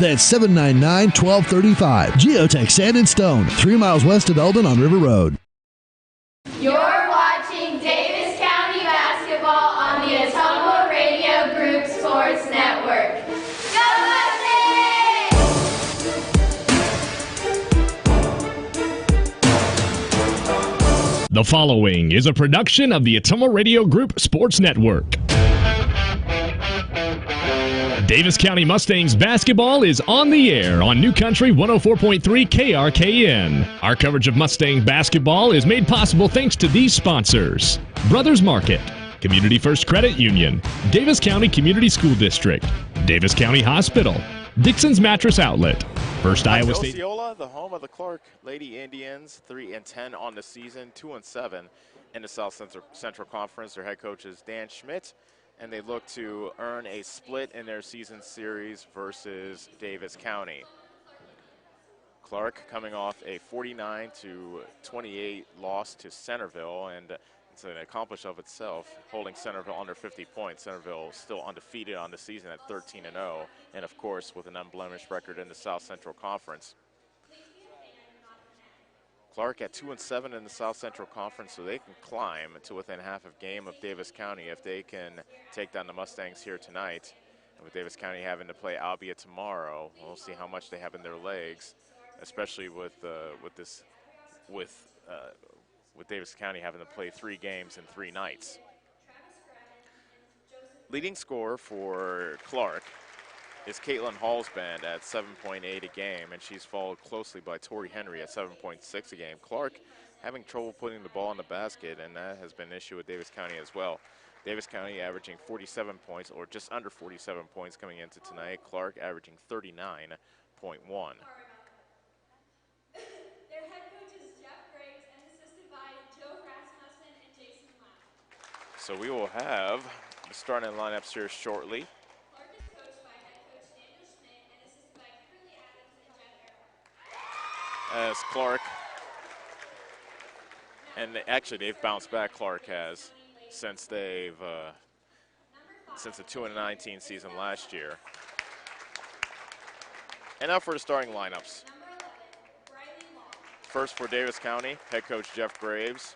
That's 799-1235. Geotech Sand and Stone, 3 miles west of Eldon on River Road. You're watching Davis County basketball on the Ottumwa Radio Group Sports Network. Go Mustangs! The following is a production of the Ottumwa Radio Group Sports Network. Davis County Mustangs basketball is on the air on New Country 104.3 KRKN. Our coverage of Mustang basketball is made possible thanks to these sponsors: Brothers Market, Community First Credit Union, Davis County Community School District, Davis County Hospital, Dixon's Mattress Outlet, First Iowa State. Osceola, the home of the Clarke Lady Indians, 3-10 on the season, 2-7 in the South Central Conference. Their head coach is Dan Schmidt, and they look to earn a split in their season series versus Davis County. Clarke coming off a 49-28 loss to Centerville, and it's an accomplishment of itself, holding Centerville under 50 points. Centerville still undefeated on the season at 13-0, and of course with an unblemished record in the South Central Conference. Clarke at 2-7 in the South Central Conference, so they can climb to within half a game of Davis County if they can take down the Mustangs here tonight. And with Davis County having to play Albia tomorrow, we'll see how much they have in their legs, especially with Davis County having to play 3 games in 3 nights. Leading scorer for Clarke is Caitlin Hallsband at 7.8 a game, and she's followed closely by Tori Henry at 7.6 a game. Clarke having trouble putting the ball in the basket, and that has been an issue with Davis County as well. Davis County averaging 47 points, or just under 47 points coming into tonight. Clarke averaging 39.1. Their head coach is Jeff Graves and assisted by Joe Rasmussen and Jason Lau. So we will have the starting lineups here shortly. As Clarke, and actually they've bounced back, Clarke has, since the 2-19 season last year. And now for the starting lineups. First for Davis County, head coach Jeff Graves,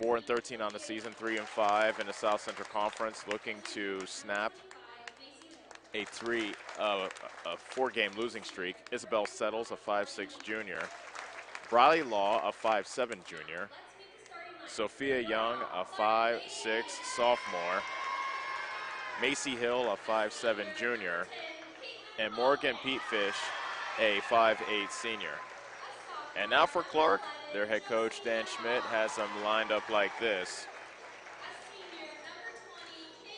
4-13 on the season, 3-5 in the South Central Conference, looking to snap a 4-game losing streak. Isabel Settles, a 5'6" junior. Briley Law, a 5'7" junior. Sophia Young, a 5'6" sophomore. Macy Hill, a 5'7" junior. And Morgan Petefish, a 5'8" senior. And now for Clarke, their head coach Dan Schmidt has them lined up like this.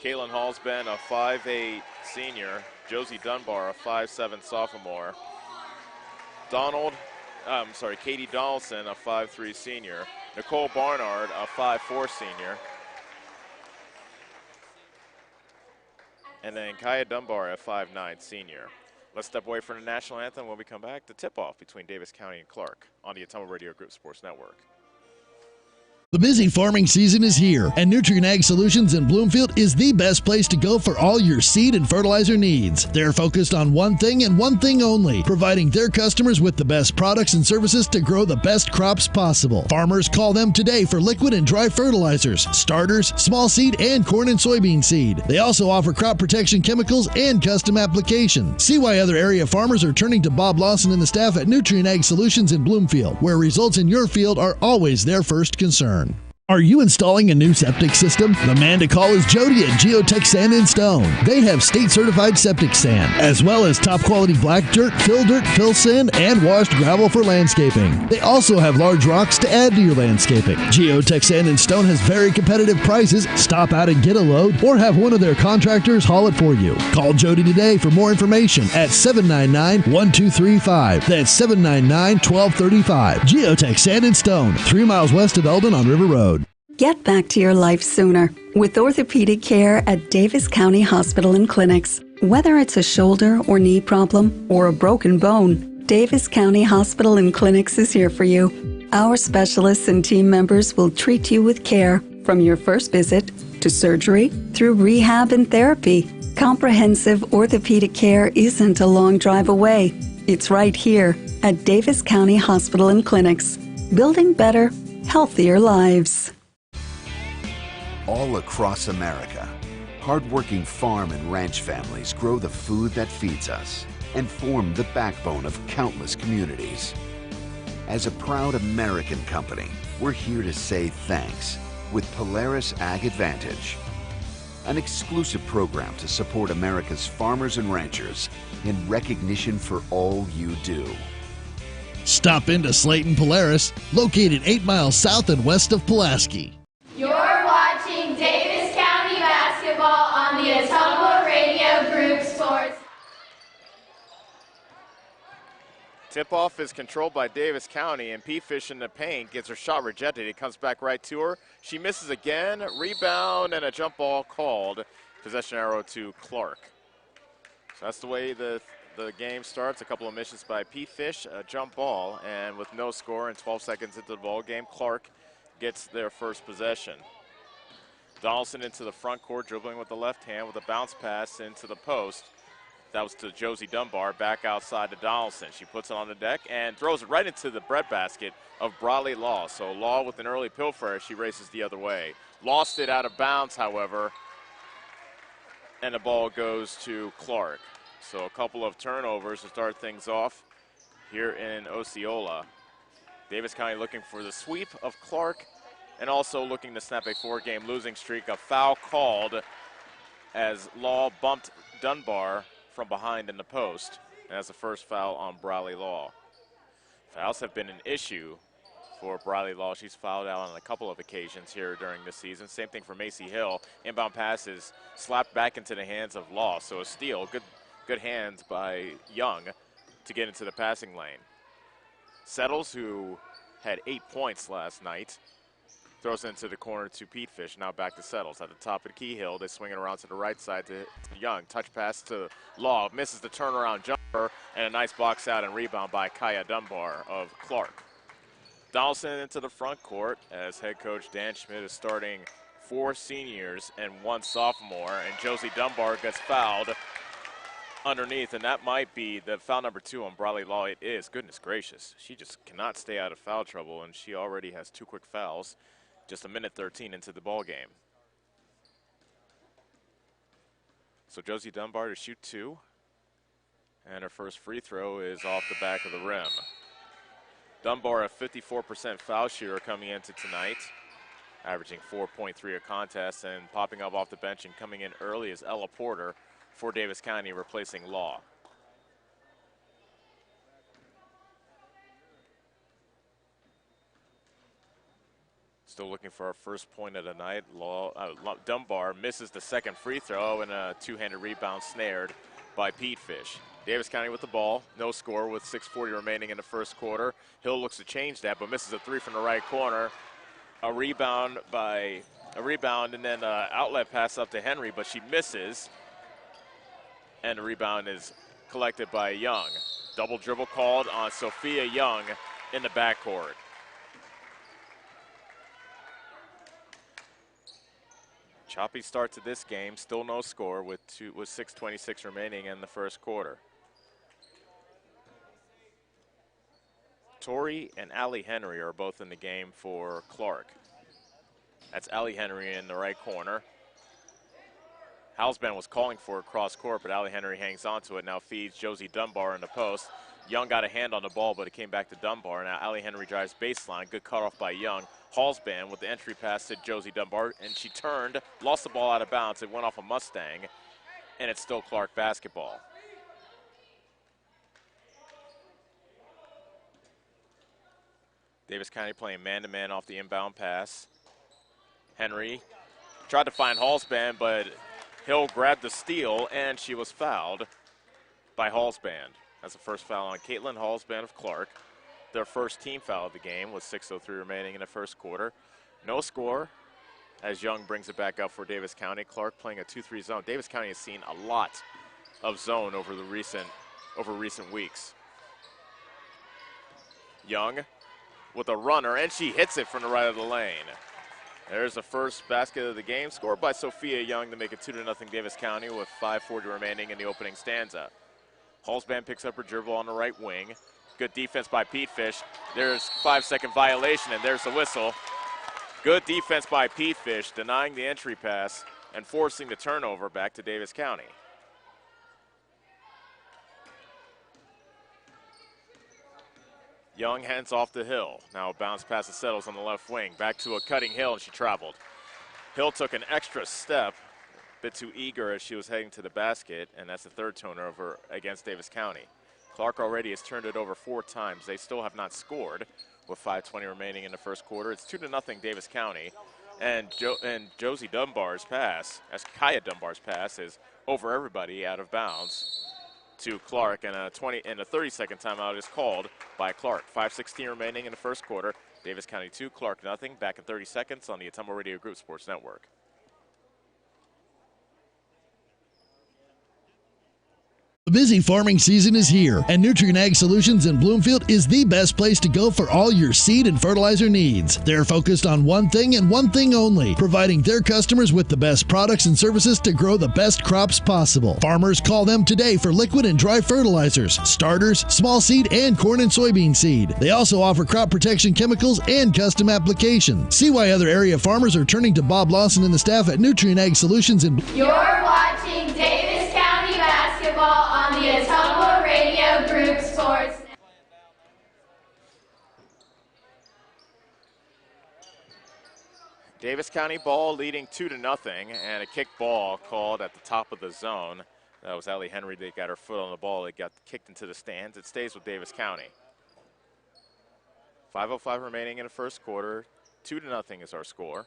Caitlin Hallsband, a 5'8" senior. Josie Dunbar, a 5'7" sophomore. Katie Donaldson, a 5'3" senior. Nicole Barnard, a 5'4" senior. And then Kaya Dunbar, a 5'9" senior. Let's step away from the national anthem. When we come back, the tip-off between Davis County and Clarke on the Ottumwa Radio Group Sports Network. The busy farming season is here, and Nutrient Ag Solutions in Bloomfield is the best place to go for all your seed and fertilizer needs. They're focused on one thing and one thing only, providing their customers with the best products and services to grow the best crops possible. Farmers call them today for liquid and dry fertilizers, starters, small seed, and corn and soybean seed. They also offer crop protection chemicals and custom application. See why other area farmers are turning to Bob Lawson and the staff at Nutrient Ag Solutions in Bloomfield, where results in your field are always their first concern. Are you installing a new septic system? The man to call is Jody at Geotech Sand and Stone. They have state-certified septic sand, as well as top-quality black dirt, fill sand, and washed gravel for landscaping. They also have large rocks to add to your landscaping. Geotech Sand and Stone has very competitive prices. Stop out and get a load, or have one of their contractors haul it for you. Call Jody today for more information at 799-1235. That's 799-1235. Geotech Sand and Stone, 3 miles west of Eldon on River Road. Get back to your life sooner with orthopedic care at Davis County Hospital and Clinics. Whether it's a shoulder or knee problem or a broken bone, Davis County Hospital and Clinics is here for you. Our specialists and team members will treat you with care from your first visit to to surgery through rehab and therapy. Comprehensive orthopedic care isn't a long drive away. It's right here at Davis County Hospital and Clinics, building better, healthier lives. All across America, hardworking farm and ranch families grow the food that feeds us and form the backbone of countless communities. As a proud American company, we're here to say thanks with Polaris Ag Advantage, an exclusive program to support America's farmers and ranchers in recognition for all you do. Stop into Slayton Polaris, located 8 miles south and west of Pulaski. You're watching Davis County basketball on the Ottumwa Radio Group Sports. Tip-off is controlled by Davis County, and P-Fish in the paint gets her shot rejected. It comes back right to her. She misses again. Rebound and a jump ball called. Possession arrow to Clarke. So that's the way the game starts. A couple of misses by P-Fish, a jump ball, and with no score and 12 seconds into the ball game, Clarke gets their first possession. Donaldson into the front court, dribbling with the left hand with a bounce pass into the post. That was to Josie Dunbar, back outside to Donaldson. She puts it on the deck and throws it right into the breadbasket of Bradley Law. So Law with an early pilfer, she races the other way. Lost it out of bounds, however, and the ball goes to Clarke. So a couple of turnovers to start things off here in Osceola. Davis County looking for the sweep of Clarke and also looking to snap a 4-game losing streak. A foul called as Law bumped Dunbar from behind in the post, and that's the first foul on Bradley Law. Fouls have been an issue for Bradley Law. She's fouled out on a couple of occasions here during this season. Same thing for Macy Hill. Inbound passes slapped back into the hands of Law, so a steal. Good hands by Young to get into the passing lane. Settles, who had 8 points last night, throws it into the corner to Pete Fish. Now back to Settles at the top of Key Hill. They swing it around to the right side to Young. Touch pass to Law. Misses the turnaround jumper, and a nice box out and rebound by Kaya Dunbar of Clarke. Donaldson into the front court as head coach Dan Schmidt is starting 4 seniors and 1 sophomore, and Josie Dunbar gets fouled underneath, and that might be the foul number 2 on Bradley Law. It is. Goodness gracious. She just cannot stay out of foul trouble, and she already has 2 quick fouls. Just a minute 13 into the ball game. So Josie Dunbar to shoot 2. And her first free throw is off the back of the rim. Dunbar, a 54% foul shooter coming into tonight, averaging 4.3 a contest, and popping up off the bench and coming in early is Ella Porter for Davis County, replacing Law. Still looking for our first point of the night. Dunbar misses the second free throw, and a 2-handed rebound snared by Pete Fish. Davis County with the ball, no score with 6:40 remaining in the first quarter. Hill looks to change that, but misses a 3 from the right corner. A rebound and then an outlet pass up to Henry, but she misses. And the rebound is collected by Young. Double dribble called on Sophia Young in the backcourt. Choppy start to this game, still no score with 6:26 remaining in the first quarter. Tori and Allie Henry are both in the game for Clarke. That's Allie Henry in the right corner. Halsband was calling for a cross court, but Allie Henry hangs onto it, now feeds Josie Dunbar in the post. Young got a hand on the ball, but it came back to Dunbar. Now Allie Henry drives baseline, good cutoff by Young. Halsband with the entry pass to Josie Dunbar, and she turned, lost the ball out of bounds. It went off a Mustang, and it's still Clarke basketball. Davis County playing man-to-man off the inbound pass. Henry tried to find Halsband, but Hill grabbed the steal, and she was fouled by Halsband. That's the first foul on Caitlin Halsband of Clarke. Their first team foul of the game with 6:03 remaining in the first quarter. No score as Young brings it back up for Davis County. Clarke playing a 2-3 zone. Davis County has seen a lot of zone over recent weeks. Young with a runner, and she hits it from the right of the lane. There's the first basket of the game, scored by Sophia Young to make it 2-0 Davis County with 5:40 remaining in the opening stanza. Halsband picks up her dribble on the right wing. Good defense by Pete Fish. There's 5-second violation, and there's the whistle. Good defense by Pete Fish, denying the entry pass and forcing the turnover back to Davis County. Young hands off to Hill. Now a bounce pass to Settles on the left wing. Back to a cutting Hill, and she traveled. Hill took an extra step, a bit too eager as she was heading to the basket, and that's the third turnover against Davis County. Clarke already has turned it over 4 times. They still have not scored with 5:20 remaining in the first quarter. It's 2-0 Davis County, and Josie Dunbar's pass, as Kaya Dunbar's pass, is over everybody out of bounds to Clarke, and a 30-second timeout is called by Clarke. 5:16 remaining in the first quarter. Davis County 2, Clarke nothing. Back in 30 seconds on the Ottumwa Radio Group Sports Network. The busy farming season is here, and Nutrient Ag Solutions in Bloomfield is the best place to go for all your seed and fertilizer needs. They're focused on one thing and one thing only, providing their customers with the best products and services to grow the best crops possible. Farmers call them today for liquid and dry fertilizers, starters, small seed, and corn and soybean seed. They also offer crop protection chemicals and custom application. See why other area farmers are turning to Bob Lawson and the staff at Nutrient Ag Solutions in You're watching Davis County basketball on the Ottumwa Radio Group Sports. Davis County ball leading 2-0, and a kick ball called at the top of the zone. That was Allie Henry that got her foot on the ball. It got kicked into the stands. It stays with Davis County. 5:05 remaining in the first quarter. 2-0 is our score.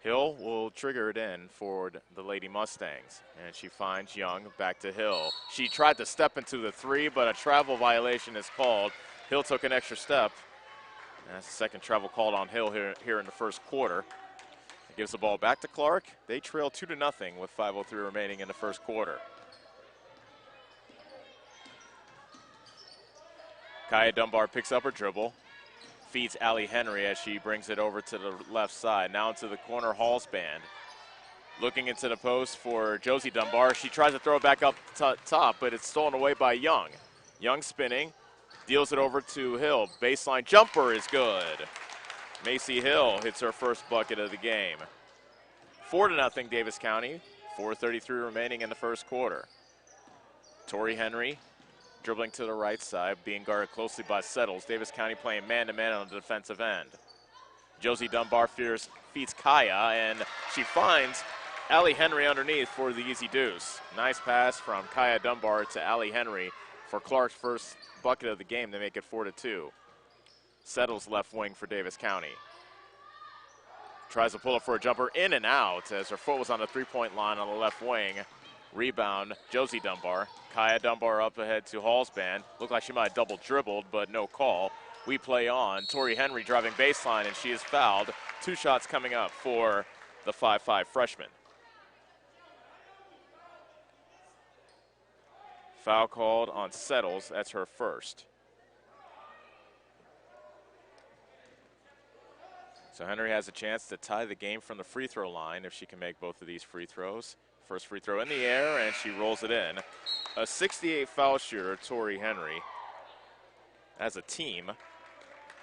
Hill will trigger it in for the Lady Mustangs, and she finds Young. Back to Hill. She tried to step into the 3, but a travel violation is called. Hill took an extra step. And that's the second travel called on Hill here in the first quarter. It gives the ball back to Clarke. They trail 2-0 with 5:03 remaining in the first quarter. Kaya Dunbar picks up her dribble. Feeds Allie Henry as she brings it over to the left side. Now into the corner, Halsband. Looking into the post for Josie Dunbar. She tries to throw it back up top, but it's stolen away by Young. Young spinning, deals it over to Hill. Baseline jumper is good. Macy Hill hits her first bucket of the game. 4-0 Davis County. 4:33 remaining in the first quarter. Tori Henry dribbling to the right side, being guarded closely by Settles. Davis County playing man-to-man on the defensive end. Josie Dunbar feeds Kaya, and she finds Allie Henry underneath for the easy deuce. Nice pass from Kaya Dunbar to Allie Henry for Clarke's first bucket of the game to make it 4-2. Settles left wing for Davis County. Tries to pull up for a jumper, in and out as her foot was on the three-point line on the left wing. Rebound, Josie Dunbar. Kaya Dunbar up ahead to Halsband. Looked like she might have double dribbled, but no call. We play on. Tori Henry driving baseline, and she is fouled. 2 shots coming up for the 5'5" freshman. Foul called on Settles. That's her first. So Henry has a chance to tie the game from the free throw line if she can make both of these free throws. First free throw in the air, and she rolls it in. A 68 foul shooter, Tori Henry. As a team,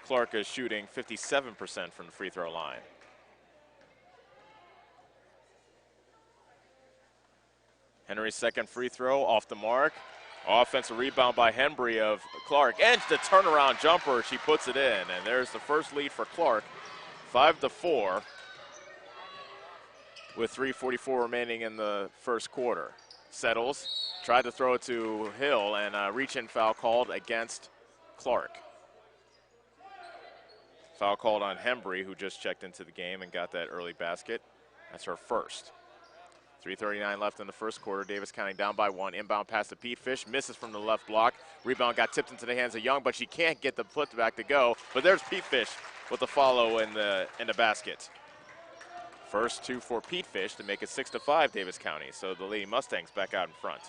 Clarke is shooting 57% from the free throw line. Henry's second free throw off the mark. Offensive rebound by Henry of Clarke. And the turnaround jumper, she puts it in. And there's the first lead for Clarke, 5-4. With 3:44 remaining in the first quarter. Settles, tried to throw it to Hill, and a reach-in foul called against Clarke. Foul called on Hembry, who just checked into the game and got that early basket. That's her first. 3:39 left in the first quarter. Davis County down by 1. Inbound pass to Pete Fish, misses from the left block. Rebound got tipped into the hands of Young, but she can't get the putback to go. But there's Pete Fish with the follow in the basket. First 2 for Pete Fish to make it 6-5 Davis County. So the Lady Mustangs back out in front.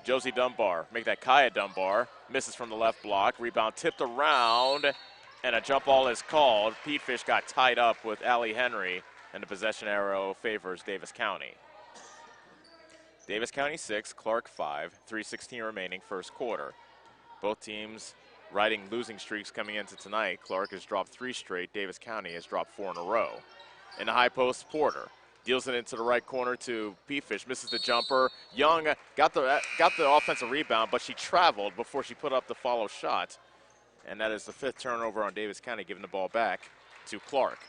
Josie Dunbar, make that Kaya Dunbar. Misses from the left block. Rebound tipped around, and a jump ball is called. Pete Fish got tied up with Allie Henry, and the possession arrow favors Davis County. Davis County 6, Clarke 5, 3:16 remaining, first quarter. Both teams riding losing streaks coming into tonight. Clarke has dropped 3 straight. Davis County has dropped 4 in a row. In the high post, Porter deals it into the right corner to P-Fish, misses the jumper. Young got the offensive rebound, but she traveled before she put up the follow shot. And that is the 5th turnover on Davis County, giving the ball back to Clarke.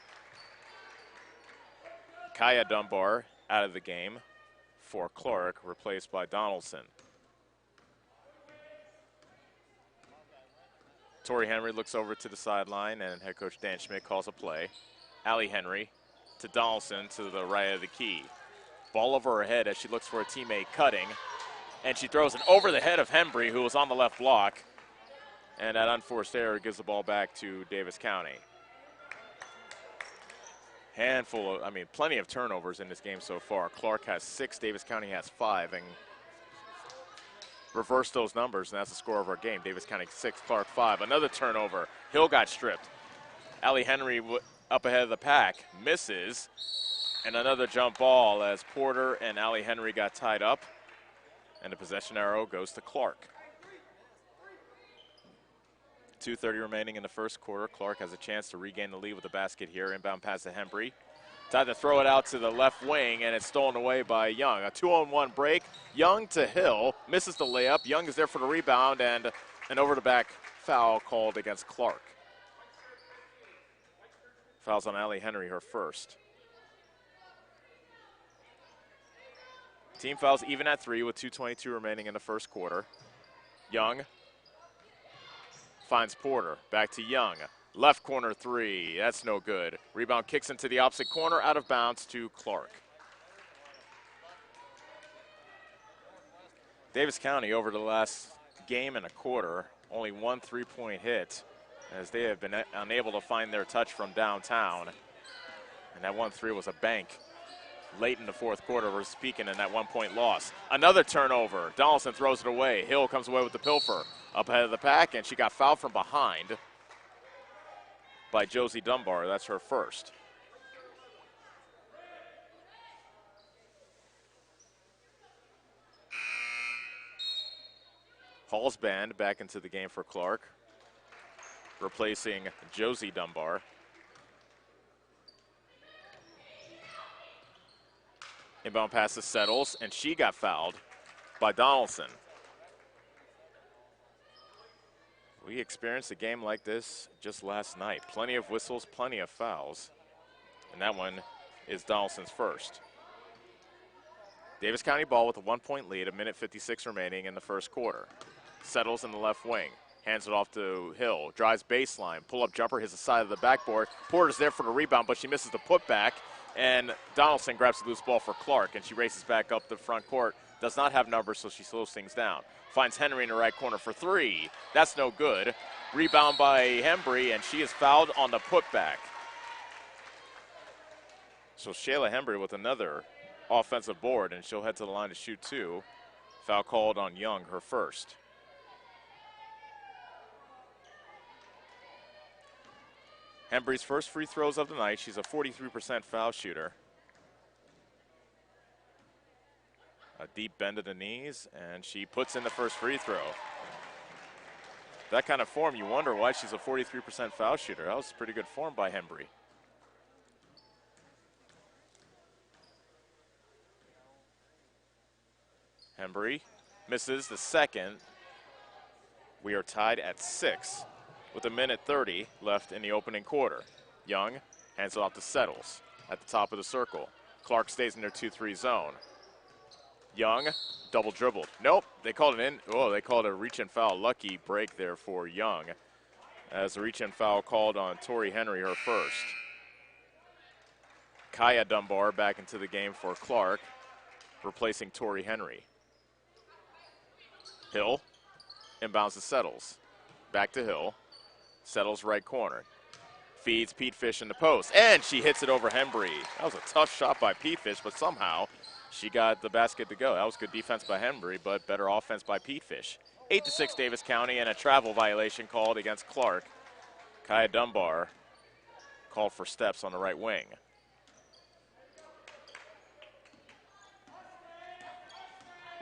Kaya Dunbar out of the game for Clarke, replaced by Donaldson. Tori Henry looks over to the sideline, and head coach Dan Schmidt calls a play. Allie Henry to Donaldson to the right of the key. Ball over her head as she looks for a teammate cutting, and she throws it over the head of Hembry, who was on the left block, and that unforced error gives the ball back to Davis County. Plenty of turnovers in this game so far. Clarke has 6, Davis County has 5, and reverse those numbers, and that's the score of our game. Davis County 6, Clarke 5. Another turnover. Hill got stripped. Allie Henry up ahead of the pack, misses, and another jump ball as Porter and Allie Henry got tied up, and the possession arrow goes to Clarke. 2:30 remaining in the first quarter. Clarke has a chance to regain the lead with the basket here. Inbound pass to Hembry. Tried to throw it out to the left wing, and it's stolen away by Young. A 2-on-1 break. Young to Hill. Misses the layup. Young is there for the rebound, and an over-the-back foul called against Clarke. Fouls on Allie Henry, her first. Team fouls even at 3 with 2:22 remaining in the first quarter. Young finds Porter. Back to Young. Left corner 3. That's no good. Rebound kicks into the opposite corner, out of bounds to Clarke. Davis County over the last game and a quarter, only 1 3-point hit, as they have been unable to find their touch from downtown. And that 1-3 was a bank late in the fourth quarter. We're speaking in that 1-point loss. Another turnover. Donaldson throws it away. Hill comes away with the pilfer. Up ahead of the pack, and she got fouled from behind by Josie Dunbar. That's her first. Hall's band back into the game for Clarke, replacing Josie Dunbar. Inbound pass to Settles, and she got fouled by Donaldson. We experienced a game like this just last night. Plenty of whistles, plenty of fouls. And that one is Donaldson's first. Davis County ball with a 1-point lead, 1:56 remaining in the first quarter. Settles in the left wing. Hands it off to Hill. Drives baseline. Pull-up jumper hits the side of the backboard. Porter's there for the rebound, but she misses the putback. And Donaldson grabs the loose ball for Clarke, and she races back up the front court. Does not have numbers, so she slows things down. Finds Henry in the right corner for 3. That's no good. Rebound by Hembry, and she is fouled on the putback. So Shayla Hembry with another offensive board, and she'll head to the line to shoot 2. Foul called on Young, her first. Hembry's first free throws of the night. She's a 43% foul shooter. A deep bend of the knees, and she puts in the first free throw. That kind of form, you wonder why she's a 43% foul shooter. That was pretty good form by Hembry. Hembry misses the second. We are tied at 6 with 1:30 left in the opening quarter. Young hands it off to Settles at the top of the circle. Clarke stays in their 2-3 zone. Young, double dribbled. Nope, they called it in. Oh, they called it a reach and foul. Lucky break there for Young, as the reach and foul called on Tori Henry, her first. Kaya Dunbar back into the game for Clarke, replacing Tori Henry. Hill inbounds to Settles. Back to Hill. Settles right corner. Feeds Pete Fish in the post, and she hits it over Hembry. That was a tough shot by Pete Fish, but somehow she got the basket to go. That was good defense by Hembry, but better offense by Pete Fish. 8-6 Davis County, and a travel violation called against Clarke. Kaya Dunbar called for steps on the right wing.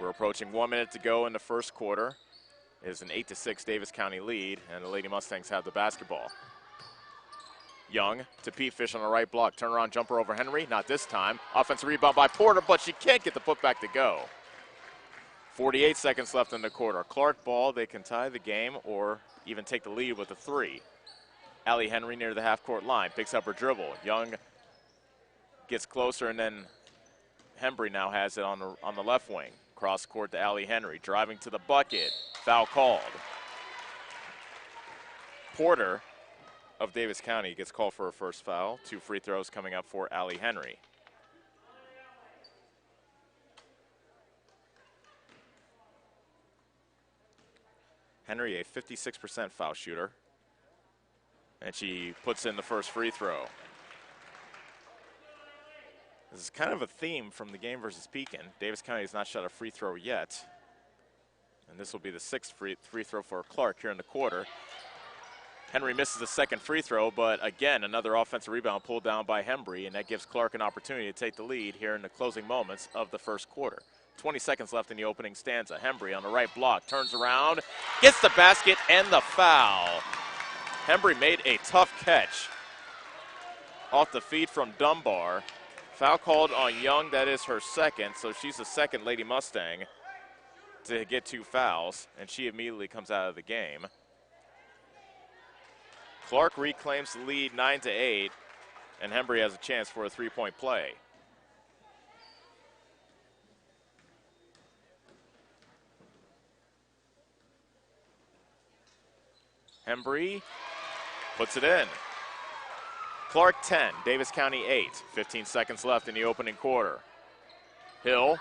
We're approaching 1 minute to go in the first quarter. It is an 8-6 Davis County lead, and the Lady Mustangs have the basketball. Young to Pete Fish on the right block. Turnaround jumper over Henry. Not this time. Offensive rebound by Porter, but she can't get the putback to go. 48 seconds left in the quarter. Clarke ball. They can tie the game or even take the lead with a three. Allie Henry near the half-court line. Picks up her dribble. Young gets closer, and then Hembry now has it on the left wing. Cross court to Allie Henry. Driving to the bucket. Foul called. Porter of Davis County gets called for her first foul. 2 free throws coming up for Allie Henry. Henry, a 56% foul shooter, and she puts in the first free throw. This is kind of a theme from the game versus Pekin. Davis County has not shot a free throw yet, and this will be the 6th free throw for Clarke here in the quarter. Henry misses the second free throw, but again, another offensive rebound pulled down by Hembry, and that gives Clarke an opportunity to take the lead here in the closing moments of the first quarter. 20 seconds left in the opening stanza. Hembry on the right block, turns around, gets the basket and the foul. Hembry made a tough catch off the feed from Dunbar. Foul called on Young, that is her second, so she's the second Lady Mustang to get 2 fouls, and she immediately comes out of the game. Clarke reclaims the lead 9-8, and Hembry has a chance for a 3-point play. Hembry puts it in. Clarke 10, Davis County 8. 15 seconds left in the opening quarter. Hill,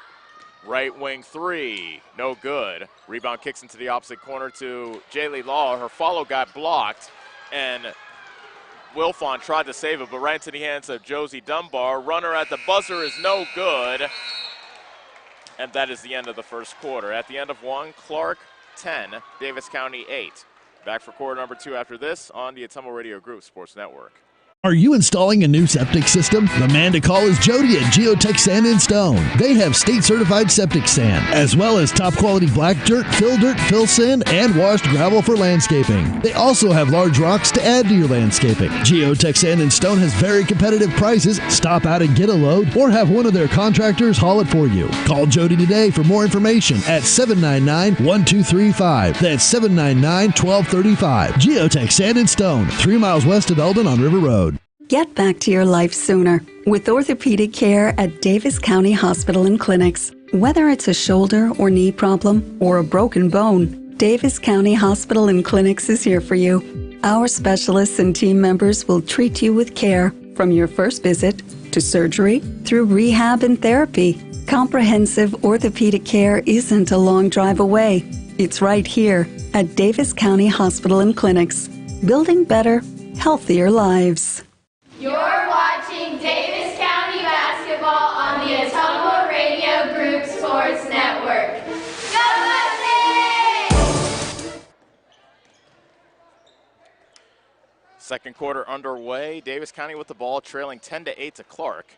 right wing 3, no good. Rebound kicks into the opposite corner to Jaylee Law. Her follow got blocked, and Wilfon tried to save it, but right into the hands of Josie Dunbar. Runner at the buzzer is no good, and that is the end of the first quarter. At the end of one, Clarke 10, Davis County 8. Back for quarter number 2 after this on the Atomo Radio Group Sports Network. Are you installing a new septic system? The man to call is Jody at Geotech Sand and Stone. They have state-certified septic sand, as well as top-quality black dirt, fill sand, and washed gravel for landscaping. They also have large rocks to add to your landscaping. Geotech Sand and Stone has very competitive prices. Stop out and get a load, or have one of their contractors haul it for you. Call Jody today for more information at 799-1235. That's 799-1235. Geotech Sand and Stone, 3 miles west of Eldon on River Road. Get back to your life sooner with orthopedic care at Davis County Hospital and Clinics. Whether it's a shoulder or knee problem or a broken bone, Davis County Hospital and Clinics is here for you. Our specialists and team members will treat you with care from your first visit to surgery through rehab and therapy. Comprehensive orthopedic care isn't a long drive away. It's right here at Davis County Hospital and Clinics, building better, healthier lives. You're watching Davis County basketball on the Atomo Radio Group Sports Network. Go Mustangs! Second quarter underway. Davis County with the ball, trailing 10-8 to Clarke.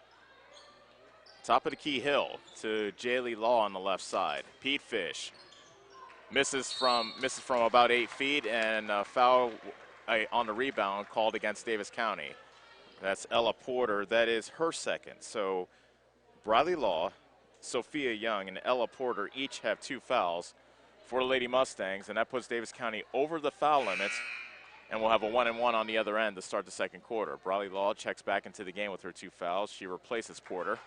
Top of the key, Hill to Jaylee Law on the left side. Pete Fish misses from about 8 feet, and a foul on the rebound called against Davis County. That's Ella Porter. That is her second. So Briley Law, Sophia Young, and Ella Porter each have 2 fouls for the Lady Mustangs, and that puts Davis County over the foul limits, and we'll have a 1-and-1 on the other end to start the second quarter. Briley Law checks back into the game with her 2 fouls. She replaces Porter.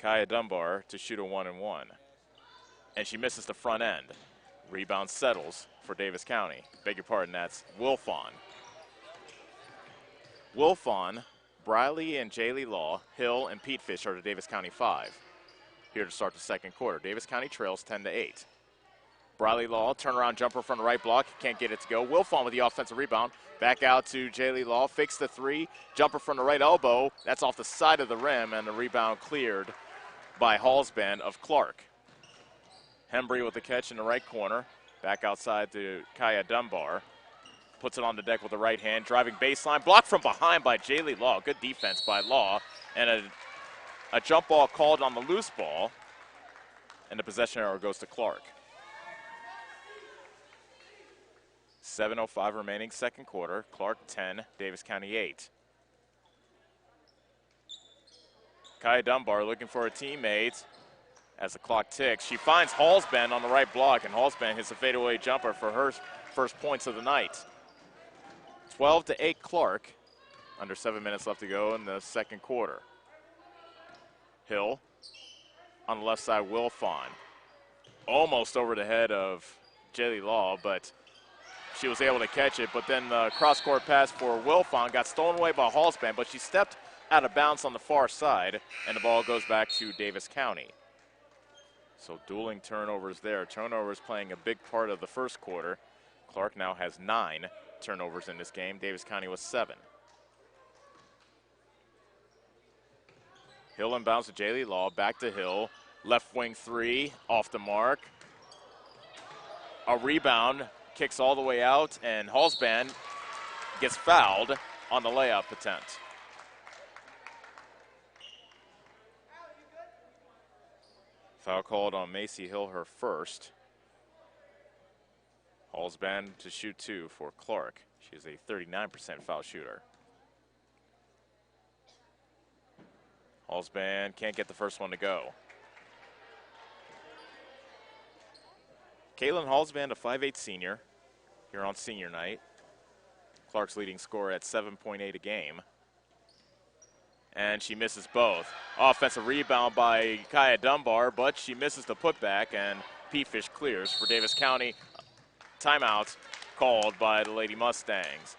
Kaya Dunbar to shoot a 1-and-1, and she misses the front end. Rebound settles for Davis County. Beg your pardon, that's Wilfon. Wilfon, Briley and Jaylee Law, Hill, and Pete Fish are the Davis County 5. Here to start the second quarter. Davis County trails 10-8. Briley Law, turnaround jumper from the right block. Can't get it to go. Wilfon with the offensive rebound. Back out to Jaylee Law. Fakes the three. Jumper from the right elbow. That's off the side of the rim, and the rebound cleared by Hallsband of Clarke. Hembry with the catch in the right corner. Back outside to Kaya Dunbar. Puts it on the deck with the right hand. Driving baseline. Blocked from behind by Jaylee Law. Good defense by Law. And a jump ball called on the loose ball. And the possession arrow goes to Clarke. 7:05 remaining second quarter. Clarke 10, Davis County 8. Kaya Dunbar looking for a teammate as the clock ticks. She finds Hallsband on the right block, and Hallsband hits a fadeaway jumper for her first points of the night. 12-8 Clarke. Under 7 minutes left to go in the second quarter. Hill on the left side, Wilfon. Almost over the head of Jaylee Law, but she was able to catch it. But then the cross-court pass for Wilfon got stolen away by Hallsband, but she stepped out of bounds on the far side, and the ball goes back to Davis County. So dueling turnovers there. Turnovers playing a big part of the first quarter. Clarke now has 9 turnovers in this game. Davis County was 7. Hill inbounds to Jaylee Law, back to Hill. Left wing three, off the mark. A rebound, kicks all the way out, and Hallsband gets fouled on the layup attempt. Foul called on Macy Hill, her first. Hallsband to shoot 2 for Clarke. She is a 39% foul shooter. Hallsband can't get the first one to go. Caitlin Hallsband, a 5'8" senior, here on senior night. Clarke's leading scorer at 7.8 a game. And she misses both. Offensive rebound by Kaya Dunbar, but she misses the putback, and P-Fish clears for Davis County. Timeout called by the Lady Mustangs.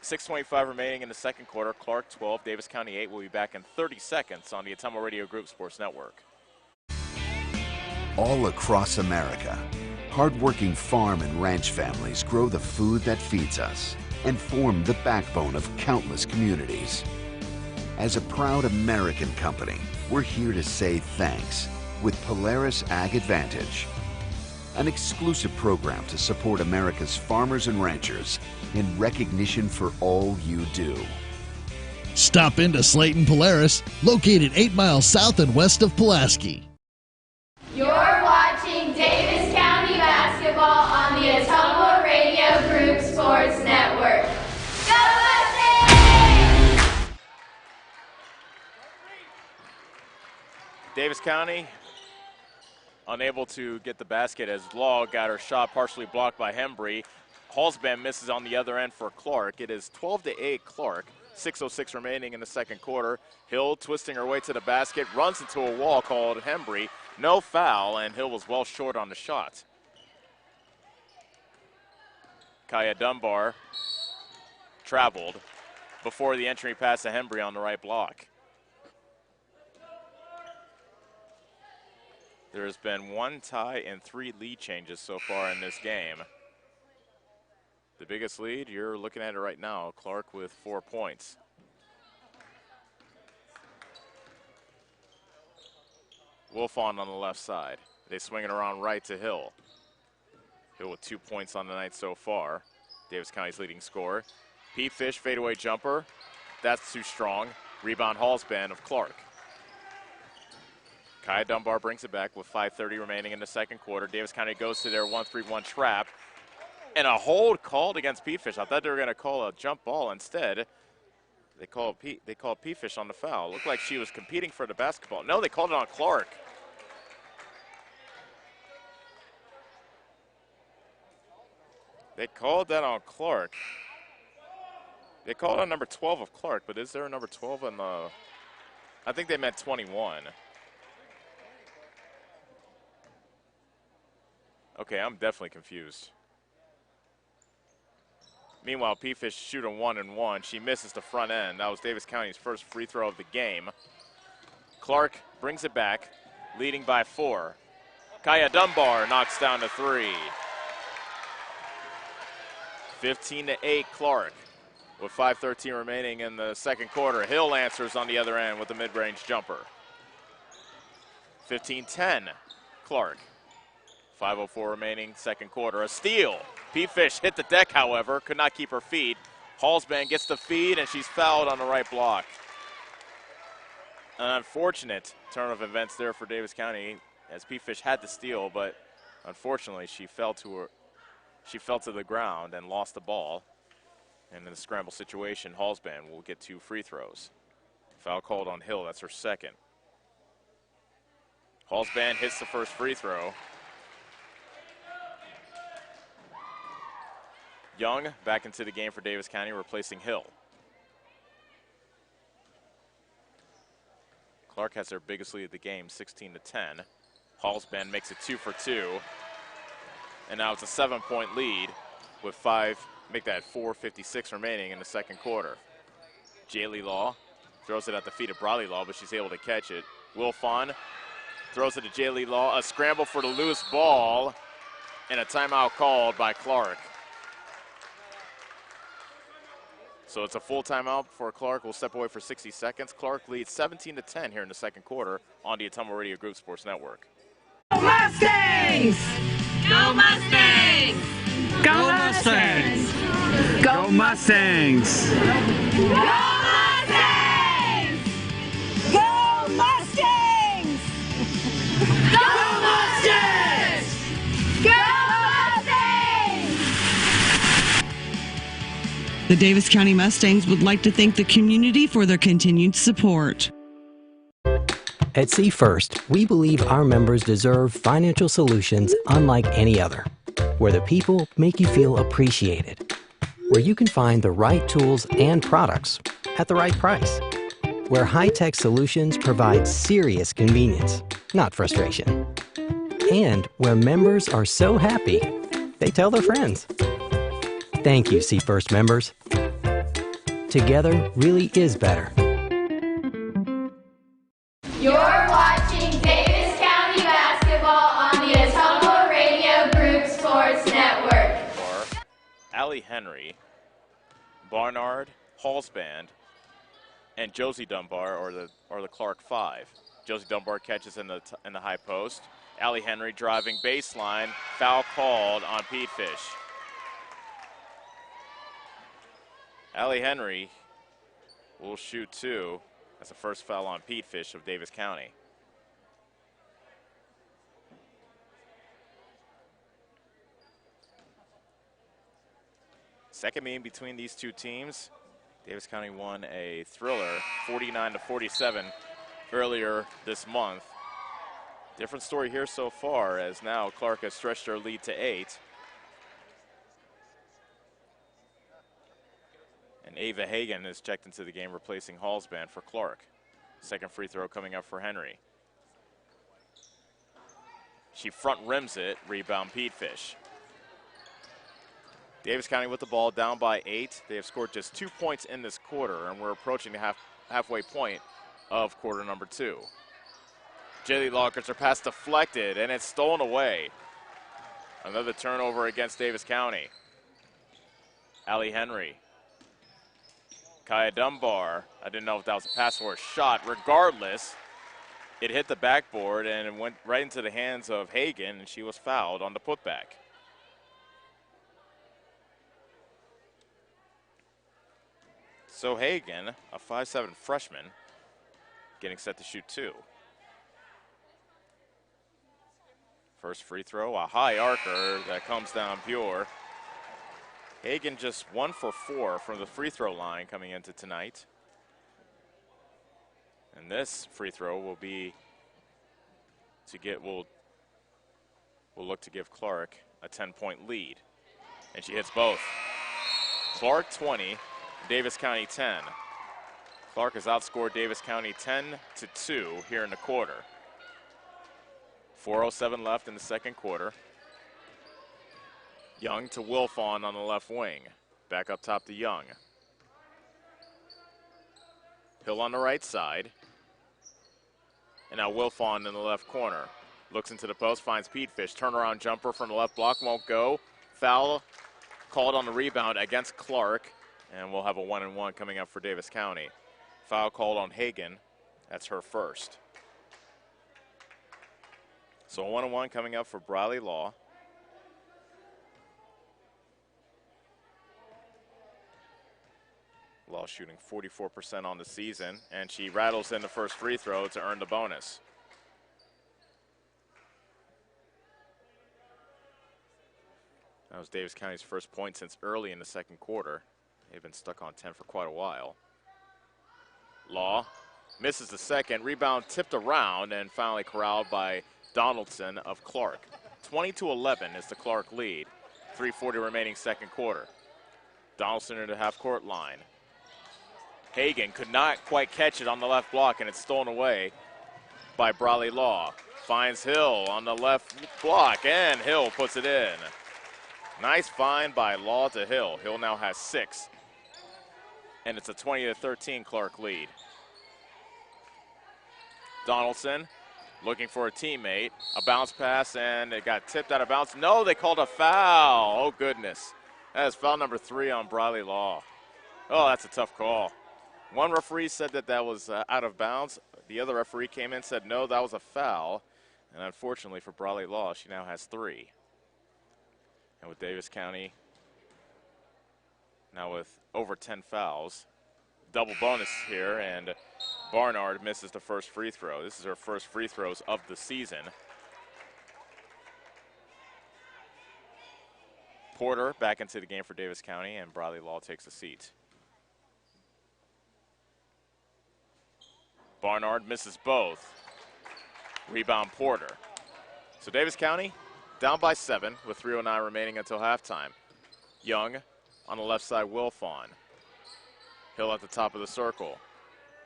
6:25 remaining in the second quarter. Clarke 12, Davis County 8. We'll be back in 30 seconds on the Ottumwa Radio Group Sports Network. All across America, hardworking farm and ranch families grow the food that feeds us and form the backbone of countless communities. As a proud American company, we're here to say thanks with Polaris Ag Advantage, an exclusive program to support America's farmers and ranchers in recognition for all you do. Stop into Slayton Polaris, located 8 miles south and west of Pulaski. You're watching Davis County basketball on the Ottumwa Radio Group Sports Network. Go Mustangs! Davis County unable to get the basket as Law got her shot partially blocked by Hembry. Hallsband misses on the other end for Clarke. It is 12-8 Clarke. 6:06 remaining in the second quarter. Hill twisting her way to the basket, runs into a wall called Hembry. No foul, and Hill was well short on the shot. Kaya Dunbar traveled before the entry pass to Hembry on the right block. There's been 1 tie and 3 lead changes so far in this game. The biggest lead, you're looking at it right now, Clarke with 4 points. Wilfon on the left side. They swing it around right to Hill. Hill with 2 points on the night so far. Davis County's leading scorer. P-Fish fadeaway jumper. That's too strong. Rebound Hallsband of Clarke. Kaya Dunbar brings it back with 5:30 remaining in the second quarter. Davis County goes to their 1-3-1 trap. And a hold called against P-Fish. I thought they were going to call a jump ball. Instead, they called P-Fish on the foul. Looked like she was competing for the basketball. No, they called it on Clarke. They called that on Clarke. They called on number 12 of Clarke, but is there a number 12 in the... I think they meant 21. Okay, I'm definitely confused. Meanwhile, P-Fish shooting 1-and-1. She misses the front end. That was Davis County's first free throw of the game. Clarke brings it back, leading by 4. Kaya Dunbar knocks down the three. 15-8 Clarke with 5:13 remaining in the second quarter. Hill answers on the other end with a mid-range jumper. 15-10 Clarke. 5:04 remaining second quarter. A steal. P-Fish hit the deck, however, could not keep her feet. Hallsband gets the feed, and she's fouled on the right block. An unfortunate turn of events there for Davis County, as P-Fish had the steal, but unfortunately she fell to the ground and lost the ball. And in a scramble situation, Hallsband will get 2 free throws. Foul called on Hill, that's her second. Hallsband hits the first free throw. Young back into the game for Davis County, replacing Hill. Clarke has their biggest lead of the game, 16-10. Hallsband makes it 2 for 2. And now it's a 7-point lead with 4:56 remaining in the second quarter. Jaylee Law throws it at the feet of Bradley Law, but she's able to catch it. Wilfon throws it to Jaylee Law. A scramble for the loose ball, and a timeout called by Clarke. So it's a full timeout for Clarke. We'll step away for 60 seconds. Clarke leads 17-10 here in the second quarter on the Ottumwa Radio Group Sports Network. Go Mustangs! Go Mustangs! Go Mustangs! Go Mustangs! Go Mustangs! Go Mustangs! Go Mustangs! Go Mustangs! The Davis County Mustangs would like to thank the community for their continued support. At See First, we believe our members deserve financial solutions unlike any other, where the people make you feel appreciated, where you can find the right tools and products at the right price, where high-tech solutions provide serious convenience, not frustration, and where members are so happy they tell their friends. Thank you, See First members. Together really is better. You're watching Davis County basketball on the Ottumwa Radio Group Sports Network. Allie Henry, Barnard, Hallsband, and Josie Dunbar are the Clarke 5. Josie Dunbar catches in the high post. Allie Henry driving baseline, foul called on Pete Fish. Allie Henry will shoot 2. That's the first foul on Pete Fish of Davis County. Second meeting between these two teams. Davis County won a thriller, 49-47, earlier this month. Different story here so far, as now Clarke has stretched their lead to 8. And Ava Hagan is checked into the game, replacing Hallsband for Clarke. Second free throw coming up for Henry. She front rims it, rebound Pete Fish. Davis County with the ball, down by 8. They have scored just 2 points in this quarter, and we're approaching the halfway point of quarter number 2. Jaylee Law gets her pass deflected, and it's stolen away. Another turnover against Davis County. Allie Henry. Kaya Dunbar, I didn't know if that was a pass or a shot. Regardless, it hit the backboard and it went right into the hands of Hagan, and she was fouled on the putback. So Hagan, a 5'7" freshman, getting set to shoot 2. First free throw, a high arcer that comes down pure. Hagan just 1 for 4 from the free throw line coming into tonight. And this free throw will be will look to give Clarke a 10-point lead. And she hits both. Clarke 20, Davis County 10. Clarke has outscored Davis County 10-2 here in the quarter. 4:07 left in the second quarter. Young to Wilfon on the left wing. Back up top to Young. Hill on the right side. And now Wilfon in the left corner. Looks into the post, finds Pete Fish. Turnaround jumper from the left block, won't go. Foul called on the rebound against Clarke, and we'll have a 1-and-1 coming up for Davis County. Foul called on Hagan. That's her first. So a 1-and-1 coming up for Briley Law. Law shooting 44% on the season, and she rattles in the first free throw to earn the bonus. That was Davis County's first point since early in the second quarter. They've been stuck on 10 for quite a while. Law misses the second, rebound tipped around and finally corralled by Donaldson of Clarke. 20-11 is the Clarke lead. 3:40 remaining second quarter. Donaldson in the half-court line. Hagan could not quite catch it on the left block, and it's stolen away by Briley Law. Finds Hill on the left block, and Hill puts it in. Nice find by Law to Hill. Hill now has 6, and it's a 20-13 Clarke lead. Donaldson looking for a teammate. A bounce pass, and it got tipped out of bounds. No, they called a foul. Oh, goodness. That is foul number 3 on Briley Law. Oh, that's a tough call. One referee said that that was out of bounds. The other referee came in and said, no, that was a foul. And unfortunately for Briley Law, she now has 3. And with Davis County now with over 10 fouls, double bonus here, and Barnard misses the first free throw. This is her first free throws of the season. Porter back into the game for Davis County, and Briley Law takes a seat. Barnard misses both. Rebound Porter. So Davis County down by 7 with 3:09 remaining until halftime. Young on the left side, Wilfon. Hill at the top of the circle.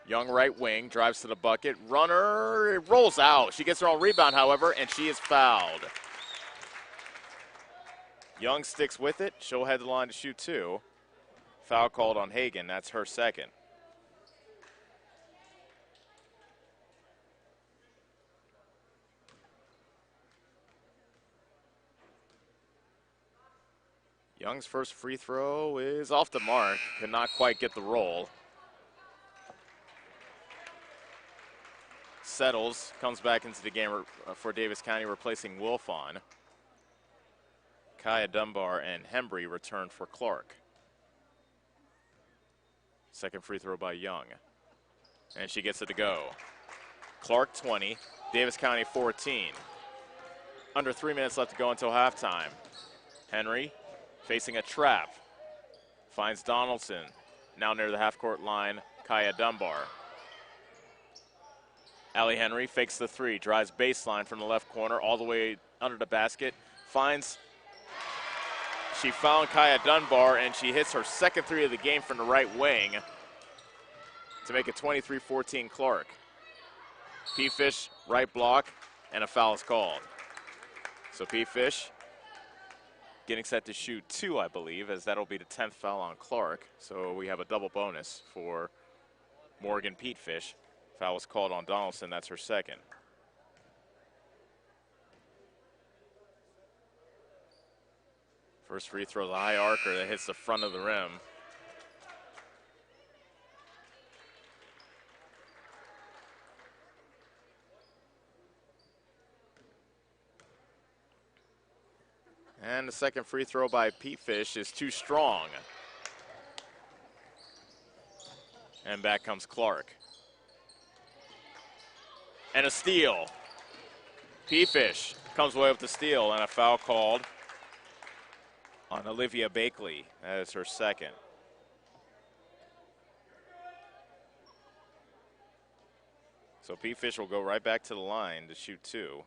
Young right wing, drives to the bucket. Runner, it rolls out. She gets her own rebound, however, and she is fouled. Young sticks with it. She'll head the line to shoot 2. Foul called on Hagan. That's her second. Young's first free throw is off the mark. Could not quite get the roll. Settles, comes back into the game for Davis County, replacing Wilfon. Kaya Dunbar and Hembry return for Clarke. Second free throw by Young. And she gets it to go. Clarke 20, Davis County 14. Under 3 minutes left to go until halftime. Henry facing a trap. Finds Donaldson. Now near the half-court line, Kaya Dunbar. Allie Henry fakes the 3, drives baseline from the left corner all the way under the basket. She found Kaya Dunbar, and she hits her second 3 of the game from the right wing to make it 23-14 Clarke. P. Fish, right block, and a foul is called. So P. Fish getting set to shoot 2, I believe, as that'll be the 10th foul on Clarke. So we have a double bonus for Morgan Pete Fish. Foul was called on Donaldson. That's her second. First free throw, the high arcer that hits the front of the rim. And the second free throw by Pete Fish is too strong. And back comes Clarke. And a steal. Pete Fish comes away with the steal, and a foul called on Olivia Bakley. That is her second. So Pete Fish will go right back to the line to shoot 2.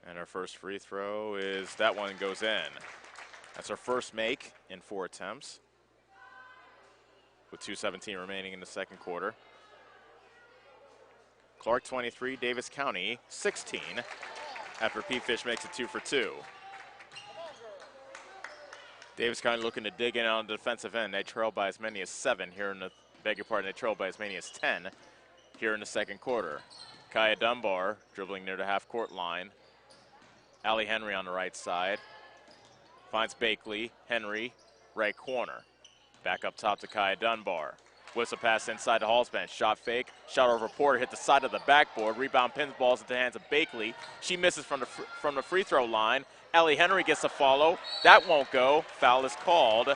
And our first free throw is, that one goes in. That's our first make in 4 attempts, with 2:17 remaining in the second quarter. Clarke 23, Davis County 16, after Pete Fish makes it 2 for 2. Davis County looking to dig in on the defensive end. They trail by as many as 7 here in the, they trail by as many as 10 here in the second quarter. Kaya Dunbar dribbling near the half-court line. Allie Henry on the right side. Finds Bakley. Henry, right corner. Back up top to Kaya Dunbar. Whistle pass inside to Halsban. Shot fake. Shot over Porter. Hit the side of the backboard. Rebound pins balls into the hands of Bakley. She misses from the free throw line. Allie Henry gets a follow. That won't go. Foul is called.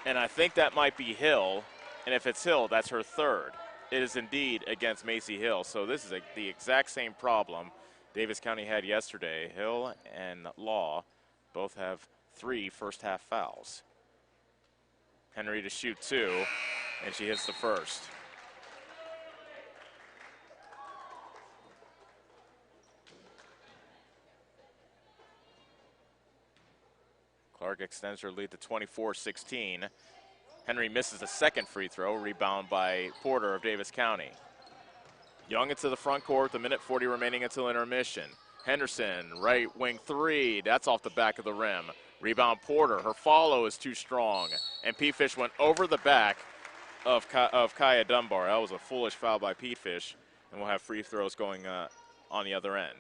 And I think that might be Hill. And if it's Hill, that's her third. It is indeed against Macy Hill. So this is the exact same problem Davis County had yesterday. Hill and Law both have 3 first-half fouls. Henry to shoot 2, and she hits the first. Clarke extends her lead to 24-16. Henry misses the second free throw, rebound by Porter of Davis County. Young into the front court, the minute 40 remaining until intermission. Henderson, right wing 3, that's off the back of the rim. Rebound Porter, her follow is too strong. And P-Fish went over the back of Kaya Dunbar. That was a foolish foul by P-Fish, and we'll have free throws going on the other end.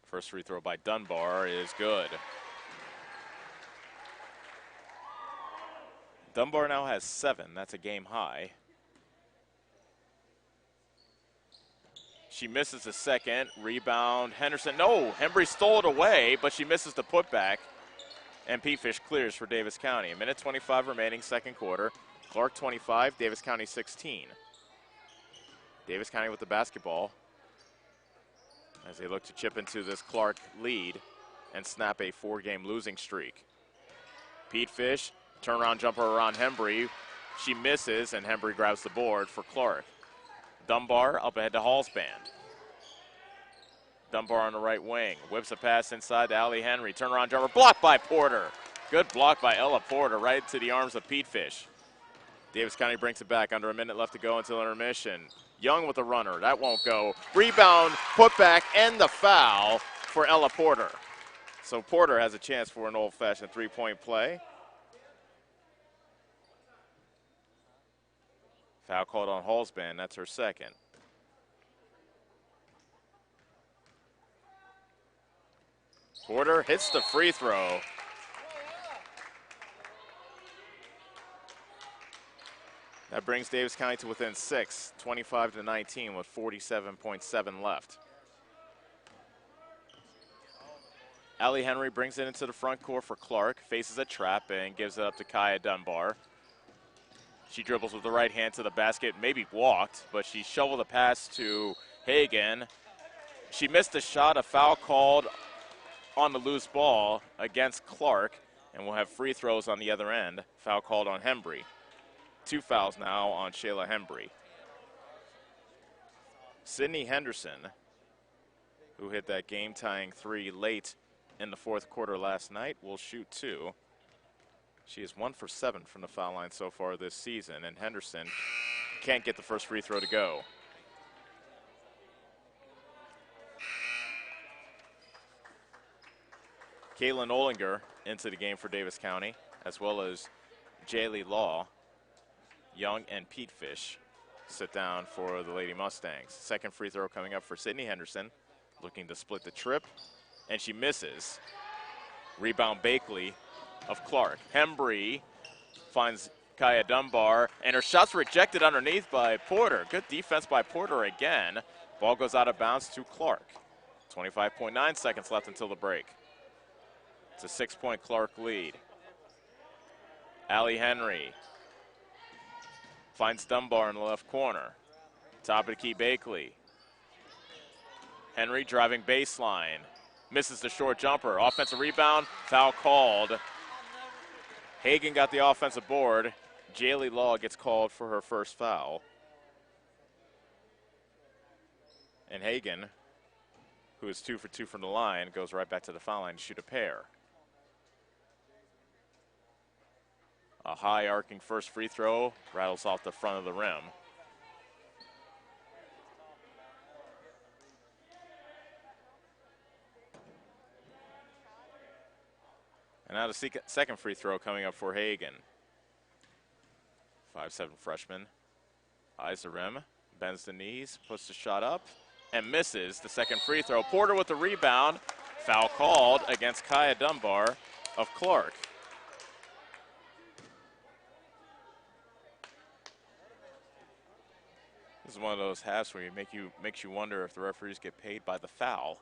First free throw by Dunbar is good. Dunbar now has 7. That's a game high. She misses the second. Rebound. Henderson. No, Hembry stole it away, but she misses the putback. And P-Fish clears for Davis County. A minute 25 remaining, second quarter. Clarke 25, Davis County 16. Davis County with the basketball as they look to chip into this Clarke lead and snap a 4-game losing streak. P-Fish, turnaround jumper around Hembry. She misses, and Hembry grabs the board for Clarke. Dunbar up ahead to Halsband. Dunbar on the right wing. Whips a pass inside to Allie Henry. Turnaround jumper blocked by Porter. Good block by Ella Porter right into the arms of P-Fish. Davis County brings it back. Under a minute left to go until intermission. Young with a runner. That won't go. Rebound, put back, and the foul for Ella Porter. So Porter has a chance for an old-fashioned three-point play. Foul called on Halsband. That's her second. Porter hits the free throw. That brings Davis County to within 6, 25-19 with 47.7 left. Allie Henry brings it into the front court for Clarke, faces a trap and gives it up to Kaya Dunbar. She dribbles with the right hand to the basket, maybe walked, but she shoveled a pass to Hagan. She missed a shot, a foul called on the loose ball against Clarke, and we'll have free throws on the other end. Foul called on Hembry. 2 fouls now on Shayla Hembry. Sydney Henderson, who hit that game-tying 3 late in the fourth quarter last night, will shoot 2. She is 1 for 7 from the foul line so far this season, and Henderson can't get the first free throw to go. Kaylin Olinger into the game for Davis County, as well as Jaylee Law. Young and Pete Fish sit down for the Lady Mustangs. Second free throw coming up for Sydney Henderson, looking to split the trip, and she misses. Rebound Bakley of Clarke. Hembry finds Kaya Dunbar, and her shot's rejected underneath by Porter. Good defense by Porter again. Ball goes out of bounds to Clarke. 25.9 seconds left until the break. It's a 6-point Clarke lead. Allie Henry finds Dunbar in the left corner. Top of the key, Bakley. Henry driving baseline. Misses the short jumper. Offensive rebound, foul called. Hagan got the offensive board. Jaylee Law gets called for her first foul. And Hagan, who is 2 for 2 from the line, goes right back to the foul line to shoot a pair. A high arcing first free throw rattles off the front of the rim. And now the second free throw coming up for Hagen. 5'7" freshman. Eyes the rim, bends the knees, puts the shot up, and misses the second free throw. Porter with the rebound. Foul called against Kaya Dunbar of Clarke. This is one of those halves where makes you wonder if the referees get paid by the foul.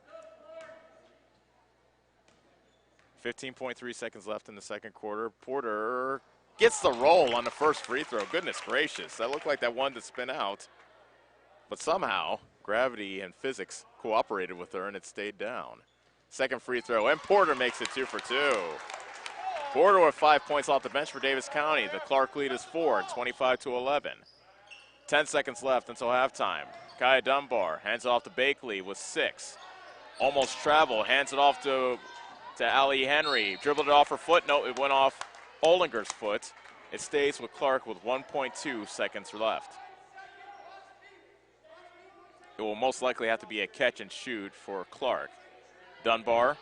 15.3 seconds left in the second quarter. Porter gets the roll on the first free throw. Goodness gracious, that looked like that wanted to spin out. But somehow, gravity and physics cooperated with her and it stayed down. Second free throw, and Porter makes it 2 for 2. Porter with 5 points off the bench for Davis County. The Clarke lead is 4, 25-11. 10 seconds left until halftime. Kaya Dunbar hands it off to Bakley with 6. Almost travel, hands it off to Allie Henry. Dribbled it off her foot. No, it went off Olinger's foot. It stays with Clarke with 1.2 seconds left. It will most likely have to be a catch and shoot for Clarke. Dunbar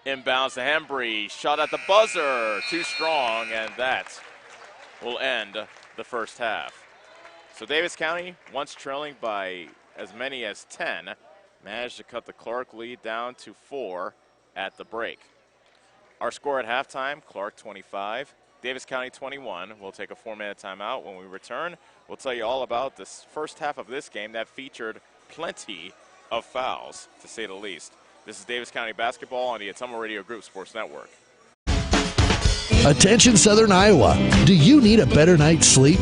inbounds to Hembry. Shot at the buzzer. Too strong, and that will end the first half. So Davis County, once trailing by as many as 10, managed to cut the Clarke lead down to 4 at the break. Our score at halftime, Clarke 25, Davis County 21. We'll take a 4-minute timeout. When we return, we'll tell you all about this first half of this game that featured plenty of fouls, to say the least. This is Davis County basketball on the Ottumwa Radio Group Sports Network. Attention Southern Iowa, do you need a better night's sleep?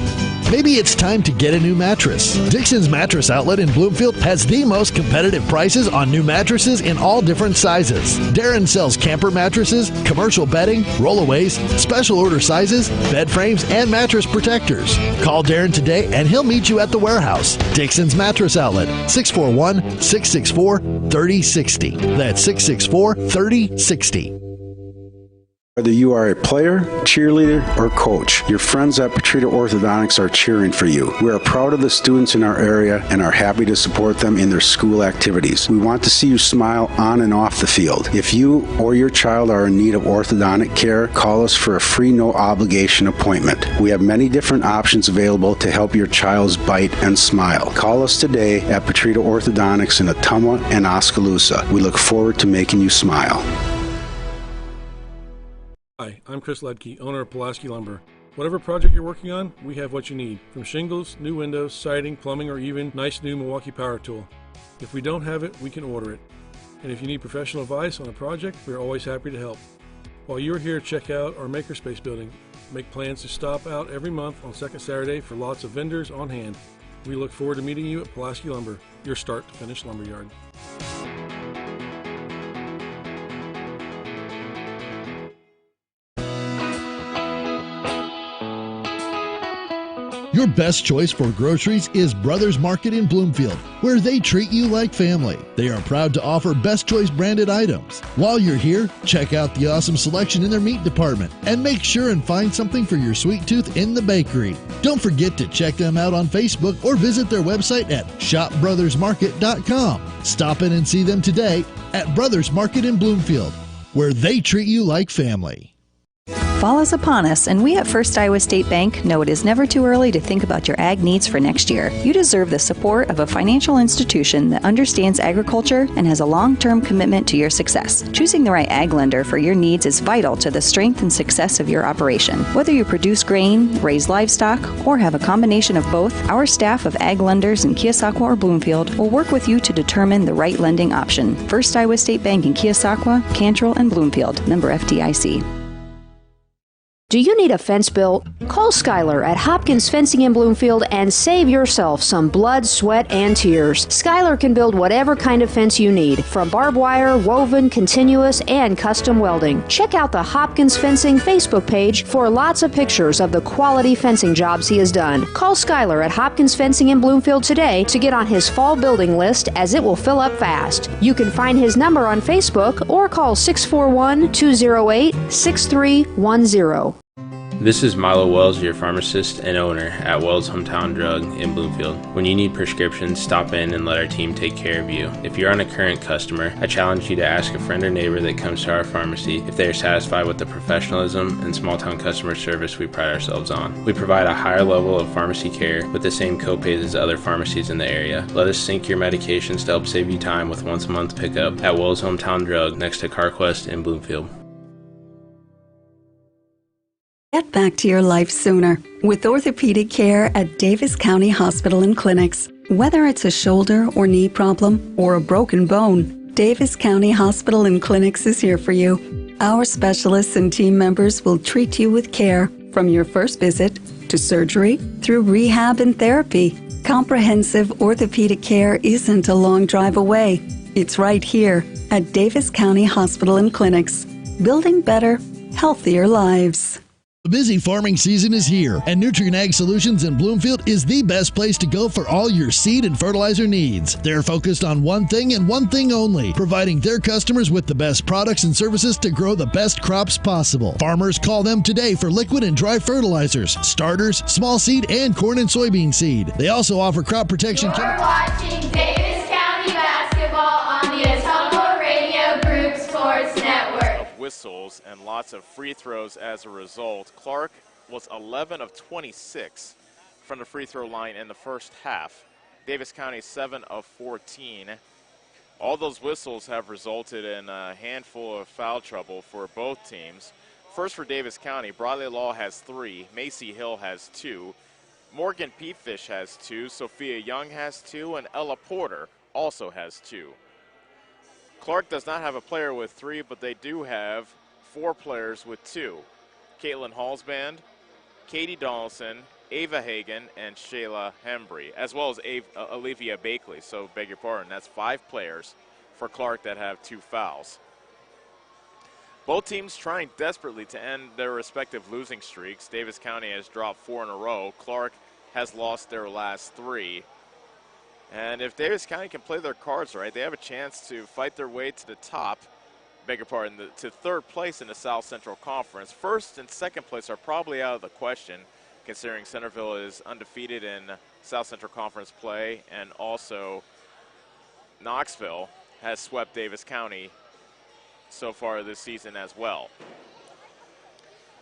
Maybe it's time to get a new mattress. Dixon's Mattress Outlet in Bloomfield has the most competitive prices on new mattresses in all different sizes. Darren sells camper mattresses, commercial bedding, rollaways, special order sizes, bed frames, and mattress protectors. Call Darren today and he'll meet you at the warehouse. Dixon's Mattress Outlet, 641-664-3060. That's 664-3060. Whether you are a player, cheerleader, or coach, your friends at Petrita Orthodontics are cheering for you. We are proud of the students in our area and are happy to support them in their school activities. We want to see you smile on and off the field. If you or your child are in need of orthodontic care, call us for a free no-obligation appointment. We have many different options available to help your child's bite and smile. Call us today at Petrita Orthodontics in Ottumwa and Oskaloosa. We look forward to making you smile. Hi, I'm Chris Ledke, owner of Pulaski Lumber. Whatever project you're working on, we have what you need. From shingles, new windows, siding, plumbing, or even nice new Milwaukee power tool. If we don't have it, we can order it. And if you need professional advice on a project, we're always happy to help. While you're here, check out our Makerspace building. Make plans to stop out every month on second Saturday for lots of vendors on hand. We look forward to meeting you at Pulaski Lumber, your start to finish lumberyard. Your best choice for groceries is Brothers Market in Bloomfield, where they treat you like family. They are proud to offer Best Choice branded items. While you're here, check out the awesome selection in their meat department and make sure and find something for your sweet tooth in the bakery. Don't forget to check them out on Facebook or visit their website at shopbrothersmarket.com. Stop in and see them today at Brothers Market in Bloomfield, where they treat you like family. Fall is upon us, and we at First Iowa State Bank know it is never too early to think about your ag needs for next year. You deserve the support of a financial institution that understands agriculture and has a long-term commitment to your success. Choosing the right ag lender for your needs is vital to the strength and success of your operation. Whether you produce grain, raise livestock, or have a combination of both, our staff of ag lenders in Keosauqua or Bloomfield will work with you to determine the right lending option. First Iowa State Bank in Keosauqua, Cantrell, and Bloomfield. Member FDIC. Do you need a fence built? Call Skylar at Hopkins Fencing in Bloomfield and save yourself some blood, sweat, and tears. Skylar can build whatever kind of fence you need, from barbed wire, woven, continuous, and custom welding. Check out the Hopkins Fencing Facebook page for lots of pictures of the quality fencing jobs he has done. Call Skylar at Hopkins Fencing in Bloomfield today to get on his fall building list, as it will fill up fast. You can find his number on Facebook or call 641-208-6310. This is Milo Wells, your pharmacist and owner at Wells Hometown Drug in Bloomfield. When you need prescriptions, stop in and let our team take care of you. If you're on a current customer, I challenge you to ask a friend or neighbor that comes to our pharmacy if they are satisfied with the professionalism and small-town customer service we pride ourselves on. We provide a higher level of pharmacy care with the same copays as other pharmacies in the area. Let us sync your medications to help save you time with once-a-month pickup at Wells Hometown Drug next to Clarke in Bloomfield. Get back to your life sooner with orthopedic care at Davis County Hospital and Clinics. Whether it's a shoulder or knee problem or a broken bone, Davis County Hospital and Clinics is here for you. Our specialists and team members will treat you with care from your first visit to surgery through rehab and therapy. Comprehensive orthopedic care isn't a long drive away. It's right here at Davis County Hospital and Clinics, building better, healthier lives. The busy farming season is here, and Nutrient Ag Solutions in Bloomfield is the best place to go for all your seed and fertilizer needs. They're focused on one thing and one thing only, providing their customers with the best products and services to grow the best crops possible. Farmers call them today for liquid and dry fertilizers, starters, small seed, and corn and soybean seed. They also offer crop protection chemicals. Watching Davis County basketball on the Atomo Radio Group Sports Network. Whistles and lots of free throws as a result. Clarke was 11 of 26 from the free throw line in the first half. Davis County 7 of 14. All those whistles have resulted in a handful of foul trouble for both teams. First for Davis County, Bradley Law has 3, Macy Hill has 2, Morgan Peatfish has 2, Sophia Young has 2, and Ella Porter also has 2. Clarke does not have a player with 3, but they do have 4 players with 2. Caitlin Hallsband, Katie Donaldson, Ava Hagan, and Shayla Hembry, as well as Olivia Bakley. So, beg your pardon, that's 5 players for Clarke that have 2 fouls. Both teams trying desperately to end their respective losing streaks. Davis County has dropped 4 in a row. Clarke has lost their last 3. And if Davis County can play their cards right, they have a chance to fight their way to the top, beg your pardon, to 3rd place in the South Central Conference. 1st and 2nd place are probably out of the question, considering Centerville is undefeated in South Central Conference play, and also Knoxville has swept Davis County so far this season as well.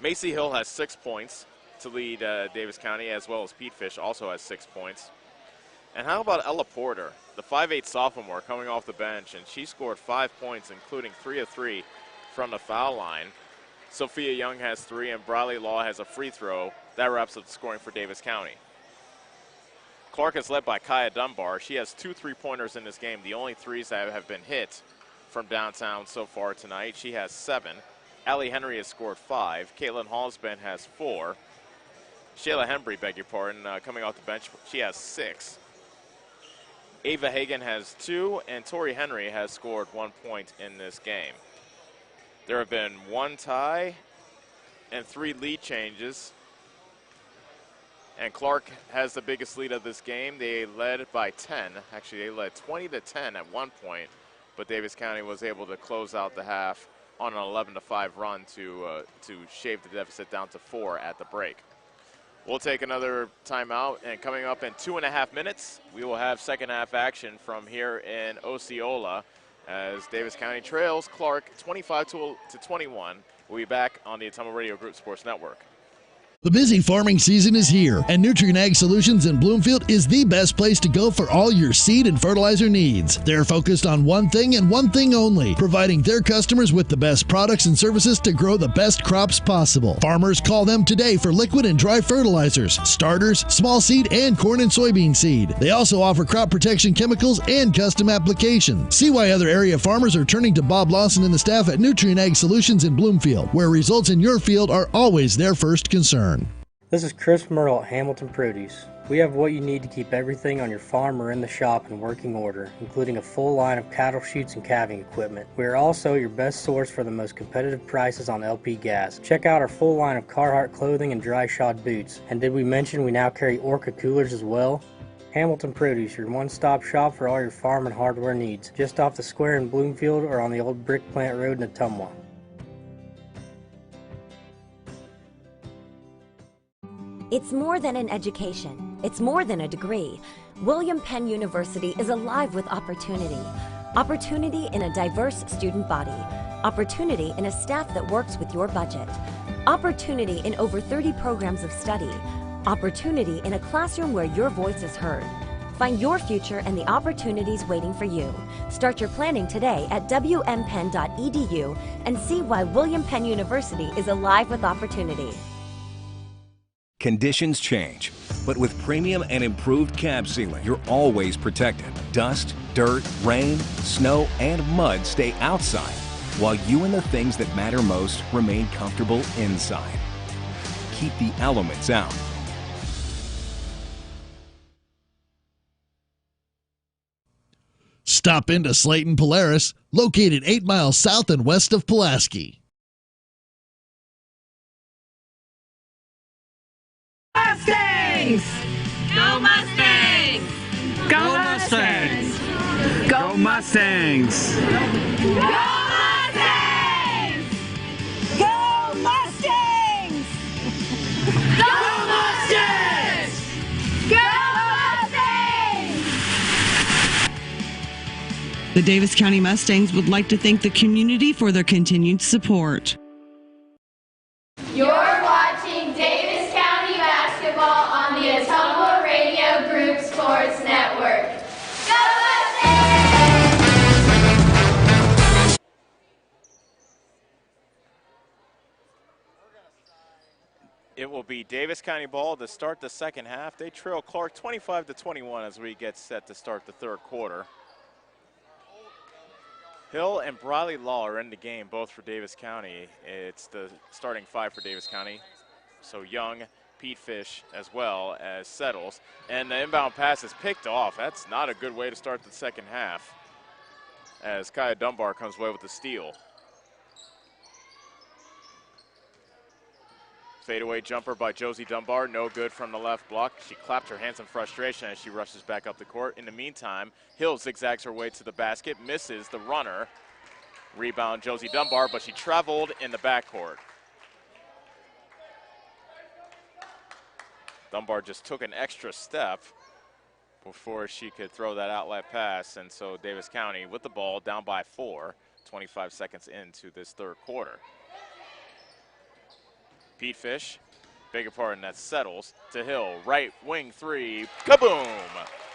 Macy Hill has 6 points to lead Davis County, as well as Peatfish also has 6 points. And how about Ella Porter, the 5'8" sophomore coming off the bench, and she scored 5 points, including 3 of 3 from the foul line. Sophia Young has 3, and Bradley Law has a free throw. That wraps up the scoring for Davis County. Clarke is led by Kaya Dunbar. She has 2 3-pointers in this game, the only 3s that have been hit from downtown so far tonight. She has 7. Allie Henry has scored 5. Caitlin Hallsband has 4. Shayla Hembry, beg your pardon, coming off the bench, she has 6. Ava Hagan has 2, and Tori Henry has scored 1 point in this game. There have been 1 tie and 3 lead changes. And Clarke has the biggest lead of this game. They led by 10. Actually, they led 20-10 at one point, but Davis County was able to close out the half on an 11-5 run to shave the deficit down to 4 at the break. We'll take another timeout, and coming up in 2.5 minutes, we will have second half action from here in Osceola as Davis County trails Clarke 25-21. We'll be back on the Atomo Radio Group Sports Network. The busy farming season is here, and Nutrient Ag Solutions in Bloomfield is the best place to go for all your seed and fertilizer needs. They're focused on one thing and one thing only, providing their customers with the best products and services to grow the best crops possible. Farmers call them today for liquid and dry fertilizers, starters, small seed, and corn and soybean seed. They also offer crop protection chemicals and custom application. See why other area farmers are turning to Bob Lawson and the staff at Nutrient Ag Solutions in Bloomfield, where results in your field are always their first concern. This is Chris Myrtle at Hamilton Produce. We have what you need to keep everything on your farm or in the shop in working order, including a full line of cattle chutes and calving equipment. We are also your best source for the most competitive prices on LP gas. Check out our full line of Carhartt clothing and dry shod boots. And did we mention we now carry Orca coolers as well? Hamilton Produce, your one-stop shop for all your farm and hardware needs, just off the square in Bloomfield or on the old Brick Plant Road in Ottumwa. It's more than an education. It's more than a degree. William Penn University is alive with opportunity. Opportunity in a diverse student body. Opportunity in a staff that works with your budget. Opportunity in over 30 programs of study. Opportunity in a classroom where your voice is heard. Find your future and the opportunities waiting for you. Start your planning today at wmpenn.edu and see why William Penn University is alive with opportunity. Conditions change, but with premium and improved cab sealing, you're always protected. Dust, dirt, rain, snow, and mud stay outside, while you and the things that matter most remain comfortable inside. Keep the elements out. Stop into Slayton Polaris, located 8 miles south and west of Pulaski. Mustangs! Go Mustangs! Go Mustangs! Go Mustangs! Go Mustangs! Go Mustangs! Go Mustangs! Go Mustangs! The Davis County Mustangs would like to thank the community for their continued support. You're watching Davis County basketball on the Ottumwa Radio Group Sports Network. Go Mustangs! It will be Davis County ball to start the second half. They trail Clarke 25-21 as we get set to start the third quarter. Hill and Briley Law are in the game, both for Davis County. It's the starting five for Davis County. So Young, Pete Fish, as well as Settles. And the inbound pass is picked off. That's not a good way to start the second half, as Kaya Dunbar comes away with the steal. Fadeaway jumper by Josie Dunbar, no good from the left block. She clapped her hands in frustration as she rushes back up the court. In the meantime, Hill zigzags her way to the basket, misses the runner. Rebound Josie Dunbar, but she traveled in the backcourt. Dunbar just took an extra step before she could throw that outlet pass, and so Davis County with the ball down by 4, 25 seconds into this third quarter. Pete Fish, bigger pardon, that Settles to Hill, right wing three, kaboom!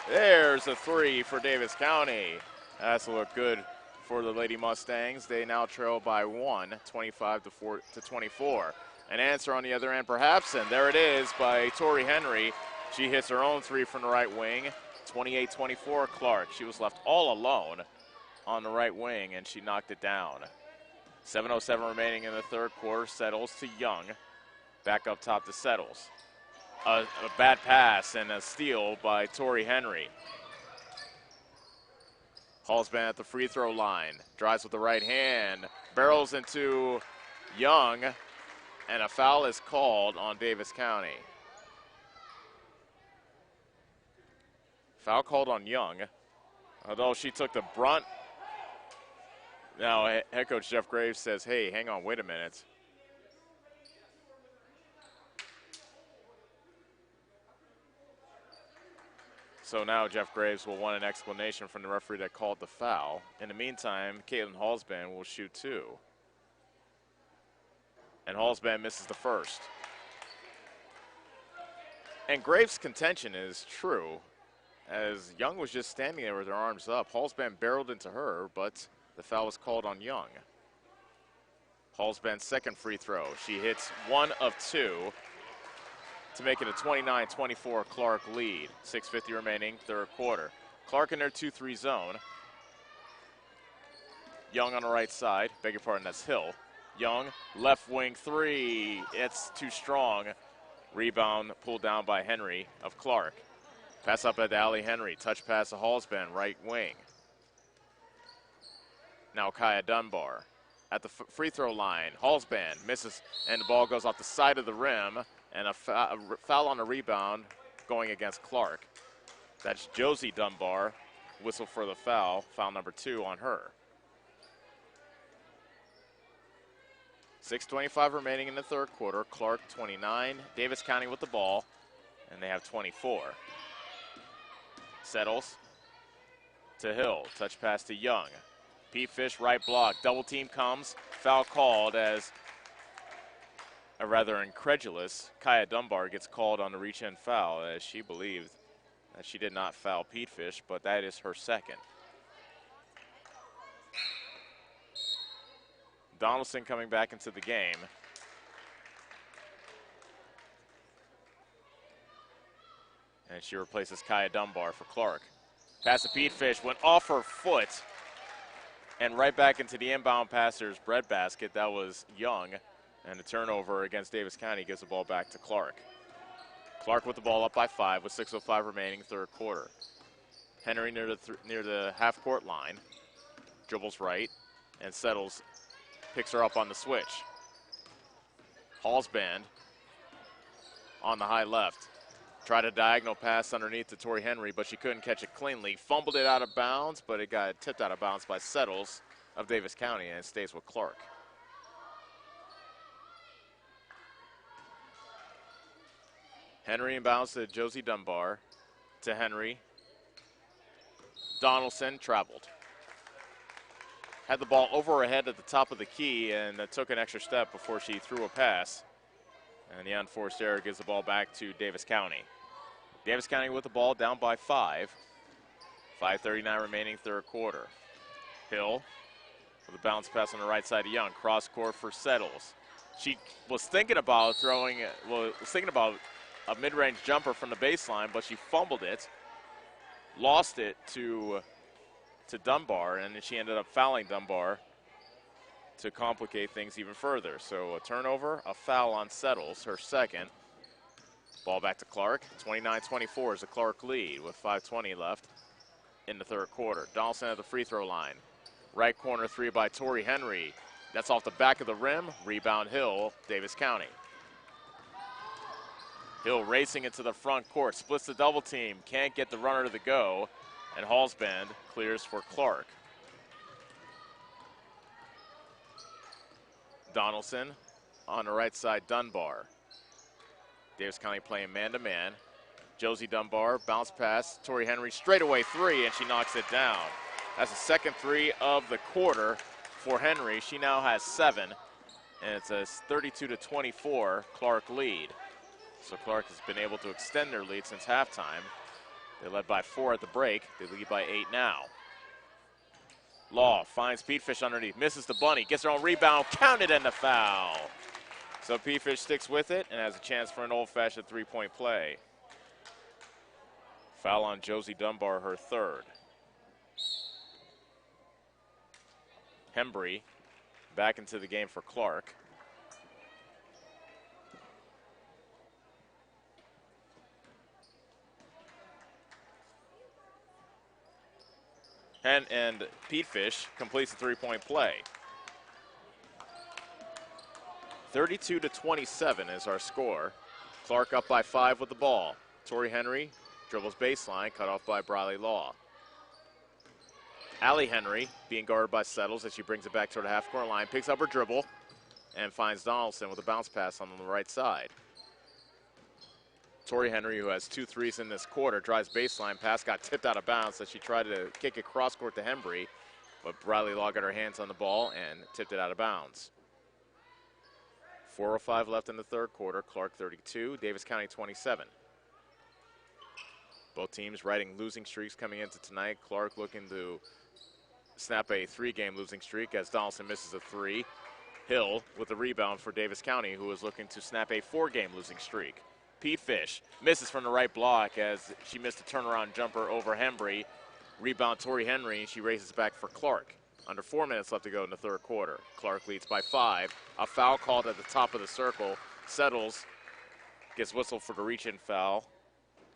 There's a three for Davis County. That's look good for the Lady Mustangs. They now trail by 1, 25-24. An answer on the other end perhaps, and there it is by Tori Henry. She hits her own three from the right wing, 28-24 Clarke. She was left all alone on the right wing, and she knocked it down. 7:07 remaining in the third quarter. Settles to Young. Back up top to Settles. A bad pass and a steal by Tori Henry. Hallsman at the free throw line. Drives with the right hand. Barrels into Young. And a foul is called on Davis County. Foul called on Young. Although she took the brunt. Now head coach Jeff Graves says, hey, hang on, wait a minute. So now Jeff Graves will want an explanation from the referee that called the foul. In the meantime, Caitlin Hallsband will shoot two. And Hallsband misses the first. And Graves' contention is true, as Young was just standing there with her arms up. Hallsband barreled into her, but the foul was called on Young. Hallsband's second free throw. She hits 1 of 2 to make it a 29-24 Clarke lead. 6:50 remaining, third quarter. Clarke in their 2-3 zone. Young on the right side. Beg your pardon, that's Hill. Young, left wing three. It's too strong. Rebound pulled down by Henry of Clarke. Pass up at Allie Henry. Touch pass to Hallsband, right wing. Now Kaya Dunbar at the free throw line. Hallsband misses, and the ball goes off the side of the rim, and a foul on the rebound going against Clarke. That's Josie Dunbar. Whistle for the foul. Foul number 2 on her. 6:25 remaining in the third quarter. Clarke 29, Davis County with the ball, and they have 24. Settles to Hill, touch pass to Young. Pete Fish right block, double team comes, foul called as a rather incredulous Kaya Dunbar gets called on the reach-in foul as she believed that she did not foul Pete Fish, but that is her second. Donaldson coming back into the game. And she replaces Kaya Dunbar for Clarke. Pass to Pete Fish, went off her foot and right back into the inbound passer's breadbasket. That was Young. And a turnover against Davis County gives the ball back to Clarke. Clarke with the ball up by 5 with 6:05 remaining third quarter. Henry near the half-court line. Dribbles right and settles, picks her up on the switch. Hallsband on the high left. Tried a diagonal pass underneath to Tori Henry, but she couldn't catch it cleanly. Fumbled it out of bounds, but it got tipped out of bounds by Settles of Davis County, and it stays with Clarke. Henry inbounds to Josie Dunbar. To Henry. Donaldson traveled. Had the ball over her head at the top of the key and took an extra step before she threw a pass. And the unforced error gives the ball back to Davis County. Davis County with the ball down by 5. 5:39 remaining third quarter. Hill with a bounce pass on the right side of Young. Cross court for Settles. She was thinking about a mid-range jumper from the baseline, but she fumbled it, lost it to Dunbar, and then she ended up fouling Dunbar to complicate things even further. So a turnover, a foul on Settles, her second. Ball back to Clarke. 29-24 is the Clarke lead with 5:20 left in the third quarter. Donaldson at the free throw line. Right corner three by Tori Henry. That's off the back of the rim. Rebound Hill, Davis County. Hill racing into the front court, splits the double team, can't get the runner to the go, and Hallsband clears for Clarke. Donaldson on the right side, Dunbar. Davis County playing man-to-man. Josie Dunbar, bounce pass, Tori Henry straightaway three, and she knocks it down. That's the second three of the quarter for Henry. She now has 7, and it's a 32-24 Clarke lead. So Clarke has been able to extend their lead since halftime. They led by 4 at the break. They lead by 8 now. Law finds Pete Fish underneath, misses the bunny, gets her own rebound, counted, and the foul. So Pete Fish sticks with it and has a chance for an old-fashioned three-point play. Foul on Josie Dunbar, her third. Hembry back into the game for Clarke. And Pete Fish completes the three-point play. 32-27 is our score. Clarke up by 5 with the ball. Tori Henry dribbles baseline, cut off by Briley Law. Allie Henry being guarded by Settles as she brings it back toward the half-court line, picks up her dribble, and finds Donaldson with a bounce pass on the right side. Tori Henry, who has 2 threes in this quarter, drives baseline, pass got tipped out of bounds as she tried to kick it cross-court to Hembry, but Briley Law got her hands on the ball and tipped it out of bounds. 4:05 left in the third quarter. Clarke 32, Davis County 27. Both teams riding losing streaks coming into tonight. Clarke looking to snap a 3-game losing streak as Donaldson misses a 3. Hill with the rebound for Davis County, who is looking to snap a 4-game losing streak. Pete Fish misses from the right block as she missed a turnaround jumper over Hembry. Rebound Tori Henry, and she races back for Clarke. Under 4 minutes left to go in the third quarter. Clarke leads by 5. A foul called at the top of the circle. Settles, gets whistled for the reach-in foul.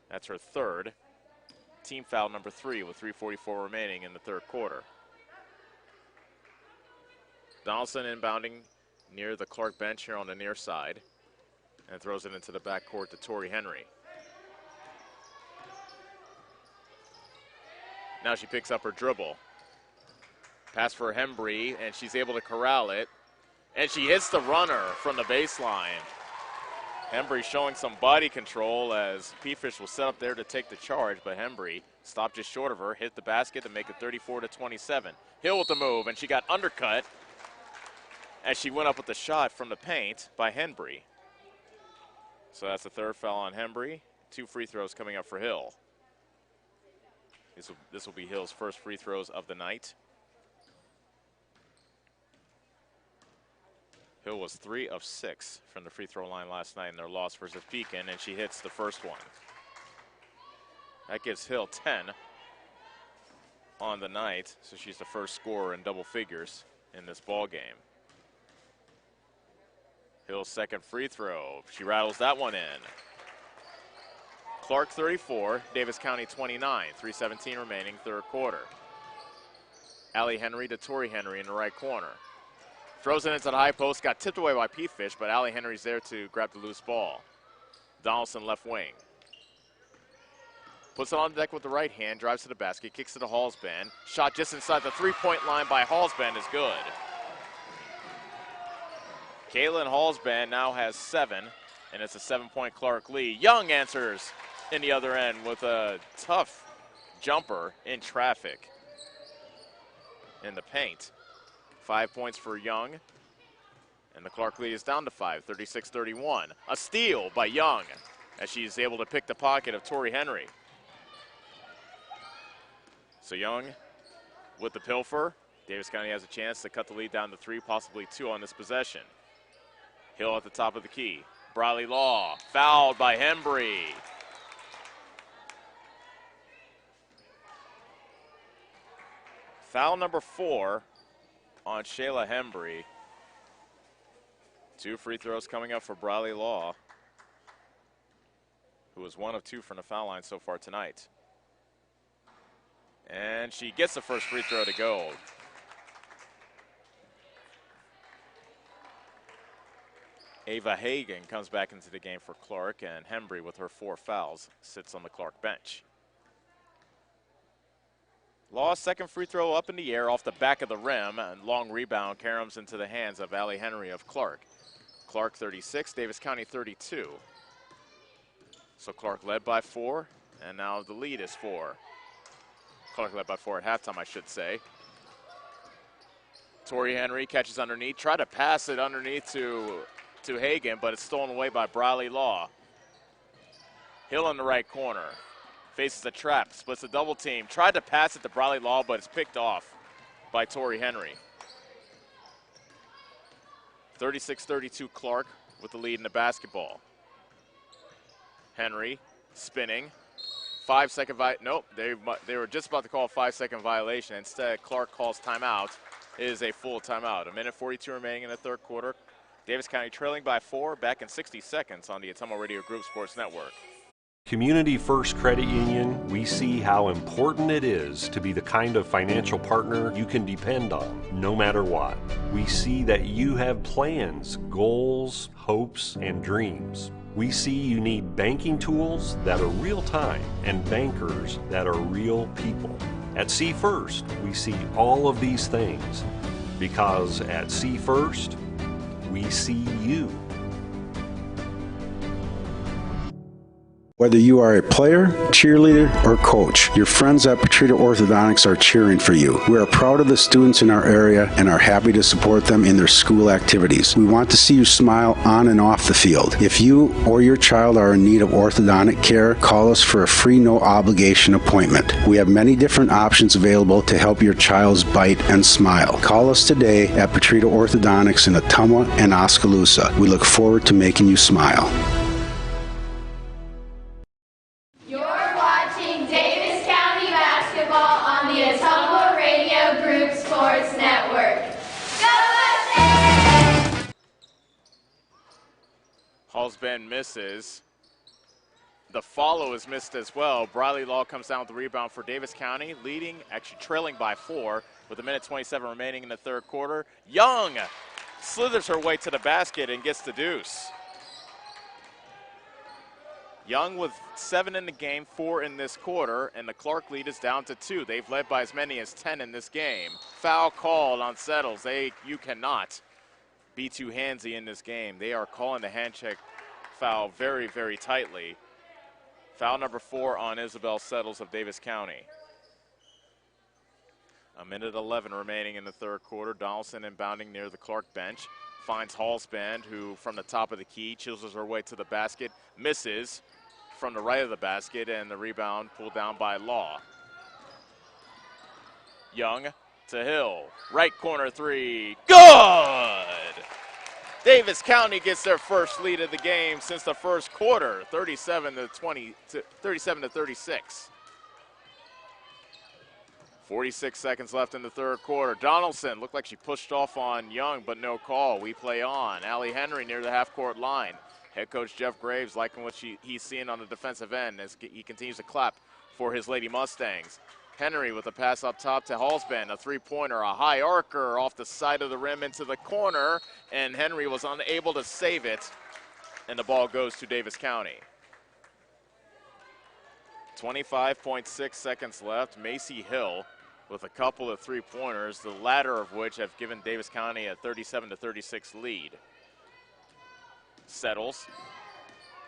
That's her third. Team foul number 3 with 3:44 remaining in the third quarter. Donaldson inbounding near the Clarke bench here on the near side and throws it into the backcourt to Tori Henry. Now she picks up her dribble. Pass for Hembry, and she's able to corral it. And she hits the runner from the baseline. Hembry showing some body control as P-Fish was set up there to take the charge, but Hembry stopped just short of her, hit the basket to make it 34-27. Hill with the move, and she got undercut as she went up with the shot from the paint by Hembry. So that's the third foul on Hembry. 2 free throws coming up for Hill. This will be Hill's first free throws of the night. Hill was 3 of 6 from the free throw line last night in their loss versus Pekin, and she hits the first one. That gives Hill 10 on the night, so she's the first scorer in double figures in this ball game. Hill's second free throw. She rattles that one in. Clarke 34, Davis County 29, 3:17 remaining, third quarter. Allie Henry to Tori Henry in the right corner. Throws it into the high post, got tipped away by P-Fish, but Allie Henry's there to grab the loose ball. Donaldson left wing. Puts it on the deck with the right hand, drives to the basket, kicks to the Hallsband. Shot just inside the three-point line by Hallsband is good. Caitlin Hallsband now has 7, and it's a 7-point Clarke lead. Young answers in the other end with a tough jumper in traffic in the paint. 5 points for Young, and the Clarke lead is down to 5, 36-31. A steal by Young as she's able to pick the pocket of Tori Henry. So Young with the pilfer. Davis County has a chance to cut the lead down to 3, possibly 2 on this possession. Hill at the top of the key. Briley Law fouled by Hembry. Foul number 4 on Shayla Hembry. 2 free throws coming up for Briley Law, who is 1 of 2 from the foul line so far tonight. And she gets the first free throw to go. Ava Hagan comes back into the game for Clarke, and Hembry, with her 4 fouls, sits on the Clarke bench. Law's second free throw up in the air off the back of the rim, and long rebound caroms into the hands of Allie Henry of Clarke. Clarke 36, Davis County 32. So Clarke led by 4, and now the lead is 4. Clarke led by 4 at halftime, I should say. Tori Henry catches underneath, tried to pass it underneath to Hagan, but it's stolen away by Briley Law. Hill in the right corner. Faces a trap, splits a double team. Tried to pass it to Briley Law, but it's picked off by Tori Henry. 36-32 Clarke with the lead in the basketball. Henry spinning. 5-second nope, they were just about to call a 5-second violation. Instead, Clarke calls timeout. It is a full timeout. 1:42 remaining in the third quarter. Davis County trailing by 4, back in 60 seconds on the Atomo Radio Group Sports Network. Community First Credit Union, we see how important it is to be the kind of financial partner you can depend on, no matter what. We see that you have plans, goals, hopes, and dreams. We see you need banking tools that are real-time and bankers that are real people. At See First, we see all of these things because at See First, we see you. Whether you are a player, cheerleader, or coach, your friends at Petrita Orthodontics are cheering for you. We are proud of the students in our area and are happy to support them in their school activities. We want to see you smile on and off the field. If you or your child are in need of orthodontic care, call us for a free no-obligation appointment. We have many different options available to help your child's bite and smile. Call us today at Petrita Orthodontics in Ottumwa and Oskaloosa. We look forward to making you smile. Hallsband misses. The follow is missed as well. Briley Law comes down with the rebound for Davis County, actually trailing by 4 with 1:27 remaining in the third quarter. Young slithers her way to the basket and gets the deuce. Young with 7 in the game, 4 in this quarter, and the Clarke lead is down to 2. They've led by as many as 10 in this game. Foul called on Settles. You cannot be too handsy in this game. They are calling the hand check foul very, very tightly. Foul number 4 on Isabel Settles of Davis County. A minute 11 remaining in the third quarter. Donaldson inbounding near the Clarke bench. Finds Hallsband, who from the top of the key chisels her way to the basket. Misses from the right of the basket, and the rebound pulled down by Law. Young to Hill. Right corner three. Good! Davis County gets their first lead of the game since the first quarter, 37 to 36. 46 seconds left in the third quarter. Donaldson looked like she pushed off on Young, but no call. We play on. Allie Henry near the half-court line. Head coach Jeff Graves liking what he's seeing on the defensive end as he continues to clap for his Lady Mustangs. Henry with a pass up top to Hallsband, a three-pointer, a high arcer off the side of the rim into the corner, and Henry was unable to save it, and the ball goes to Davis County. 25.6 seconds left. Macy Hill with a couple of three-pointers, the latter of which have given Davis County a 37-36 lead. Settles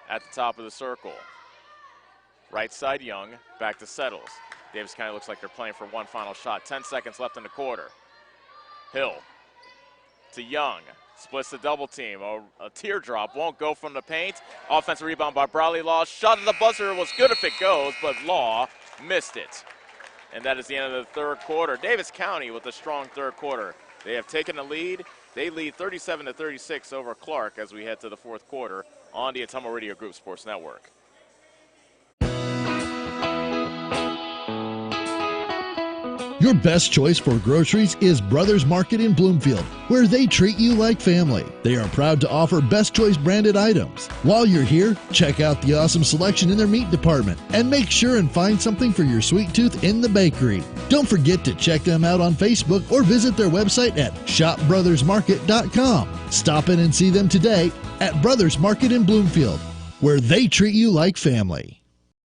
at the top of the circle. Right side Young, back to Settles. Davis County looks like they're playing for one final shot. 10 seconds left in the quarter. Hill to Young. Splits the double team. A teardrop won't go from the paint. Offensive rebound by Bradley Law. Shot at the buzzer was good if it goes, but Law missed it. And that is the end of the third quarter. Davis County with a strong third quarter. They have taken the lead. They lead 37-36 over Clarke as we head to the fourth quarter on the Atomo Radio Group Sports Network. Your best choice for groceries is Brothers Market in Bloomfield, where they treat you like family. They are proud to offer Best Choice branded items. While you're here, check out the awesome selection in their meat department and make sure and find something for your sweet tooth in the bakery. Don't forget to check them out on Facebook or visit their website at shopbrothersmarket.com. Stop in and see them today at Brothers Market in Bloomfield, where they treat you like family.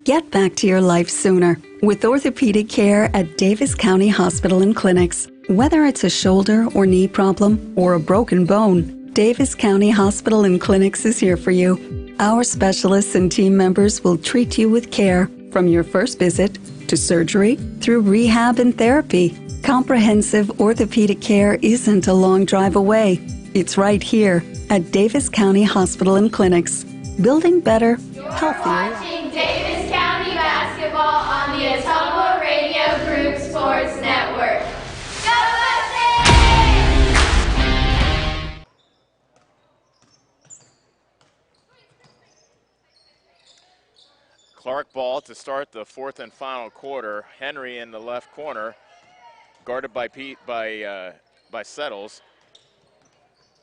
Get back to your life sooner with orthopedic care at Davis County Hospital and Clinics. Whether it's a shoulder or knee problem or a broken bone, Davis County Hospital and Clinics is here for you. Our specialists and team members will treat you with care from your first visit to surgery through rehab and therapy. Comprehensive orthopedic care isn't a long drive away. It's right here at Davis County Hospital and Clinics. Building better, healthier. Watching Davis County basketball on the Atomo Radio Group Sports Network. Go Mustangs! Clarke ball to start the fourth and final quarter. Henry in the left corner, guarded by Settles.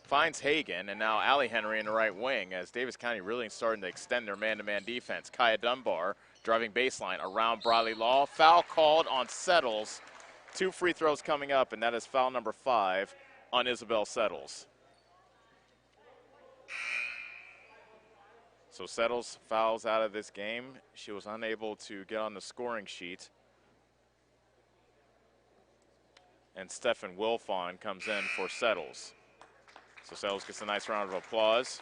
Finds Hagan, and now Allie Henry in the right wing as Davis County really starting to extend their man-to-man defense. Kaya Dunbar driving baseline around Bradley Law. Foul called on Settles. 2 free throws coming up, and that is foul number 5 on Isabel Settles. So Settles fouls out of this game. She was unable to get on the scoring sheet. And Stephen Wilfon comes in for Settles. So Settles gets a nice round of applause.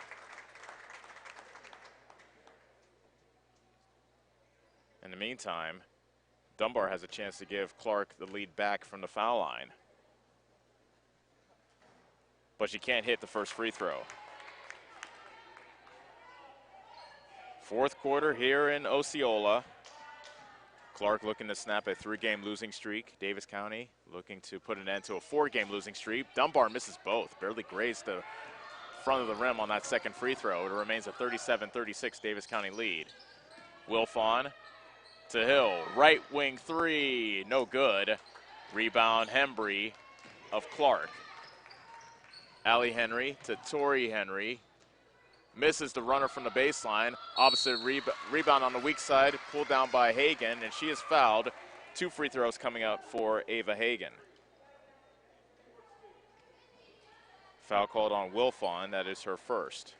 In the meantime, Dunbar has a chance to give Clarke the lead back from the foul line. But she can't hit the first free throw. Fourth quarter here in Osceola. Clarke looking to snap a 3-game losing streak. Davis County looking to put an end to a 4-game losing streak. Dunbar misses both, barely grazed the front of the rim on that second free throw. It remains a 37-36 Davis County lead. Wilfon to Hill, right wing 3, no good. Rebound Hembry of Clarke. Allie Henry to Tori Henry. Misses the runner from the baseline. Opposite rebound on the weak side, pulled down by Hagan, and she is fouled. 2 free throws coming up for Ava Hagan. Foul called on Wilfon, that is her first.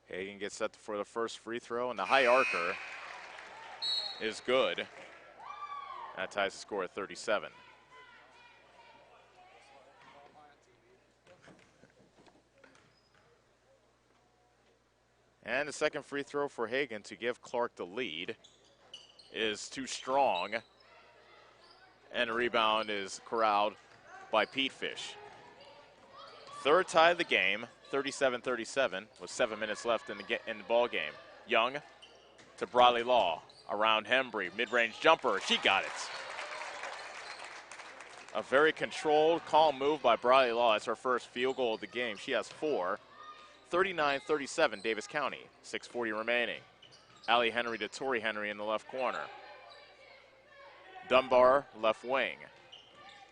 Hagan gets set for the first free throw, and the high arcer is good. That ties the score at 37. And the second free throw for Hagan to give Clarke the lead is too strong. And the rebound is corralled by Pete Fish. Third tie of the game, 37-37, with 7 minutes left in the ball game. Young to Bradley Law, around Hembry, mid-range jumper, she got it. A very controlled, calm move by Bradley Law. It's her first field goal of the game. She has 4. 39-37, Davis County, 6:40 remaining. Allie Henry to Tori Henry in the left corner. Dunbar, left wing.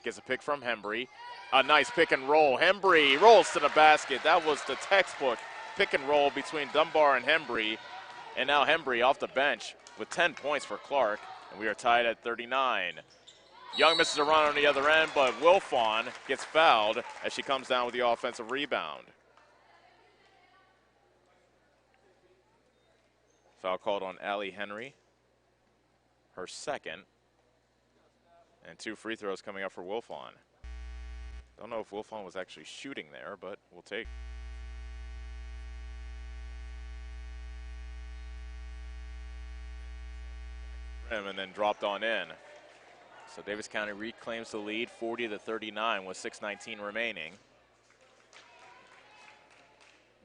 Gets a pick from Hembry. A nice pick and roll. Hembry rolls to the basket. That was the textbook pick and roll between Dunbar and Hembry. And now Hembry off the bench with 10 points for Clarke. And we are tied at 39. Young misses a run on the other end, but Wilfon gets fouled as she comes down with the offensive rebound. Foul called on Allie Henry, her second. And 2 free throws coming up for Wilfon. Don't know if Wilfon was actually shooting there, but we'll take. And then dropped on in. So Davis County reclaims the lead, 40-39 with 6:19 remaining.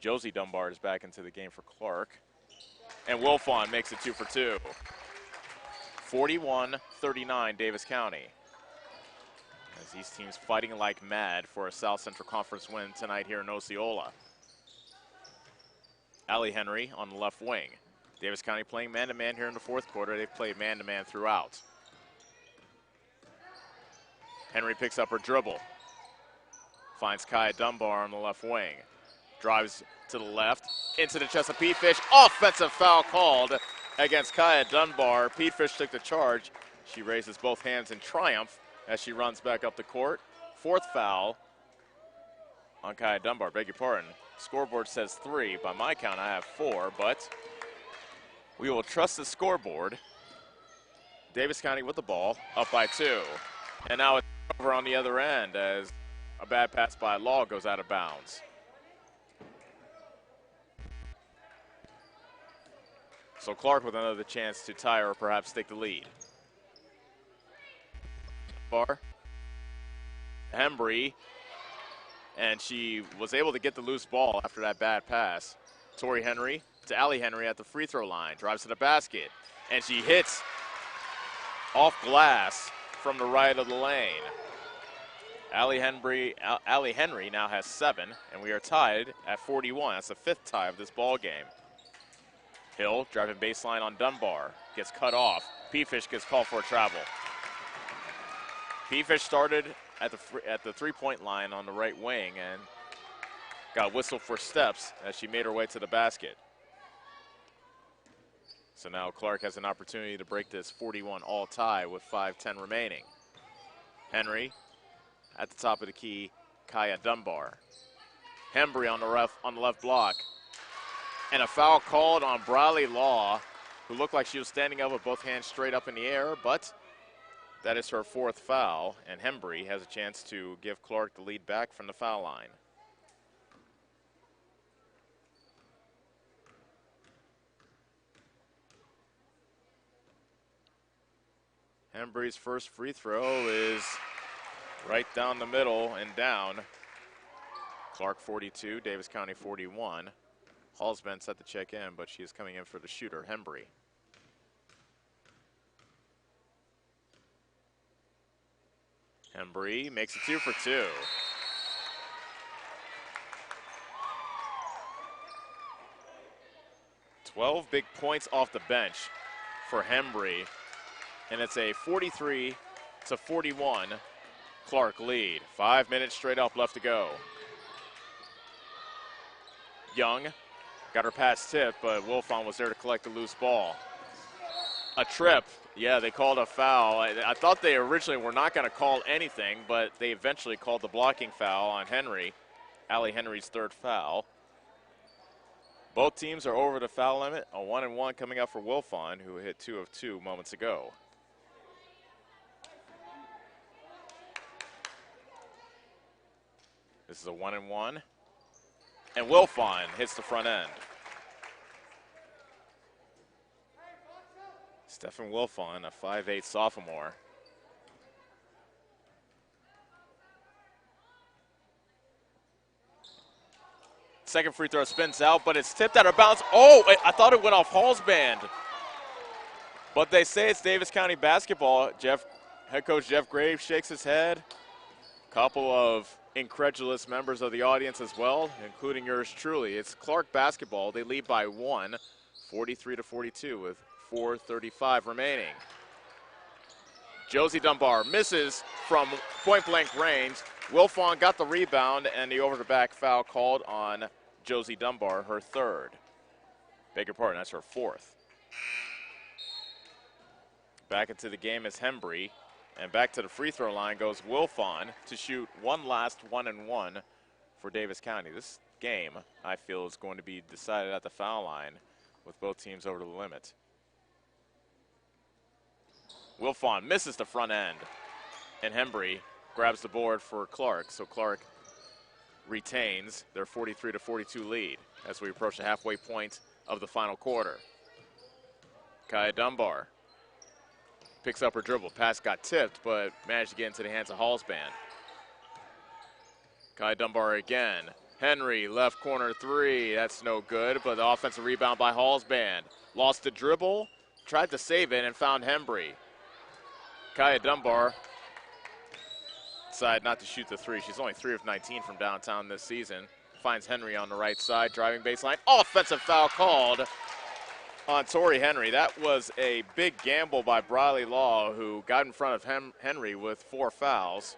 Josie Dunbar is back into the game for Clarke. And Wilfon makes it 2 for 2. 41-39 Davis County. As these teams fighting like mad for a South Central Conference win tonight here in Osceola. Allie Henry on the left wing. Davis County playing man-to-man here in the fourth quarter. They've played man-to-man throughout. Henry picks up her dribble. Finds Kaya Dunbar on the left wing. Drives to the left, into the chest of Pete Fish. Offensive foul called against Kaya Dunbar. Pete Fish took the charge. She raises both hands in triumph as she runs back up the court. 4th foul on Kaya Dunbar, beg your pardon. Scoreboard says 3. By my count, I have 4, but we will trust the scoreboard. Davis County with the ball, up by 2. And now it's over on the other end as a bad pass by Law goes out of bounds. So Clarke with another chance to tie or perhaps take the lead. Bar. Hembry. And she was able to get the loose ball after that bad pass. Tori Henry to Allie Henry at the free throw line. Drives to the basket. And she hits off glass from the right of the lane. Allie Henry now has 7, and we are tied at 41. That's the 5th tie of this ball game. Hill driving baseline on Dunbar. Gets cut off. P-Fish gets called for a travel. P-Fish started at the three-point line on the right wing and got whistled for steps as she made her way to the basket. So now Clarke has an opportunity to break this 41 all tie with 5:10 remaining. Henry at the top of the key, Kaya Dunbar. Hembry on the left block. And a foul called on Bradley Law, who looked like she was standing up with both hands straight up in the air, but that is her 4th foul, and Hembry has a chance to give Clarke the lead back from the foul line. Hembry's first free throw is right down the middle and down. Clarke 42, Davis County 41. Hall's been set to check in, but she is coming in for the shooter, Hembry. Hembry makes it 2 for 2. $12 big points off the bench for Hembry, and it's a 43-41 Clarke lead. 5 minutes straight up left to go. Young got her pass tipped, but Wilfon was there to collect the loose ball. A trip. Yeah, they called a foul. I thought they originally were not going to call anything, but they eventually called the blocking foul on Henry. Allie Henry's 3rd foul. Both teams are over the foul limit. A 1-and-1 coming up for Wilfon, who hit 2 of 2 moments ago. This is a 1-and-1. And Wilfon hits the front end. Stephen Wilfon, a 5'8" sophomore. Second free throw spins out, but it's tipped out of bounds. Oh, I thought it went off Hall's band. But they say it's Davis County basketball. Head coach Jeff Graves shakes his head. Couple of incredulous members of the audience as well, including yours truly. It's Clarke basketball. They lead by 1, 43-42 with 4:35 remaining. Josie Dunbar misses from point-blank range. Wilfon got the rebound, and the over-the-back foul called on Josie Dunbar, her third. Beg your pardon, that's her fourth. Back into the game is Hembry, and back to the free throw line goes Wilfon to shoot one last 1-and-1 for Davis County. This game, I feel, is going to be decided at the foul line with both teams over the limit. Wilfon misses the front end, and Hembry grabs the board for Clarke. So Clarke retains their 43-42 lead as we approach the halfway point of the final quarter. Kaya Dunbar picks up her dribble. Pass got tipped, but managed to get into the hands of Hall's band. Kaya Dunbar again. Henry, left corner three. That's no good, but the offensive rebound by Hall's band. Lost the dribble, tried to save it, and found Hembry. Kaya Dunbar decided not to shoot the three. She's only 3 of 19 from downtown this season. Finds Henry on the right side, driving baseline. Offensive foul called on Tori Henry. That was a big gamble by Briley Law, who got in front of Henry with 4 fouls.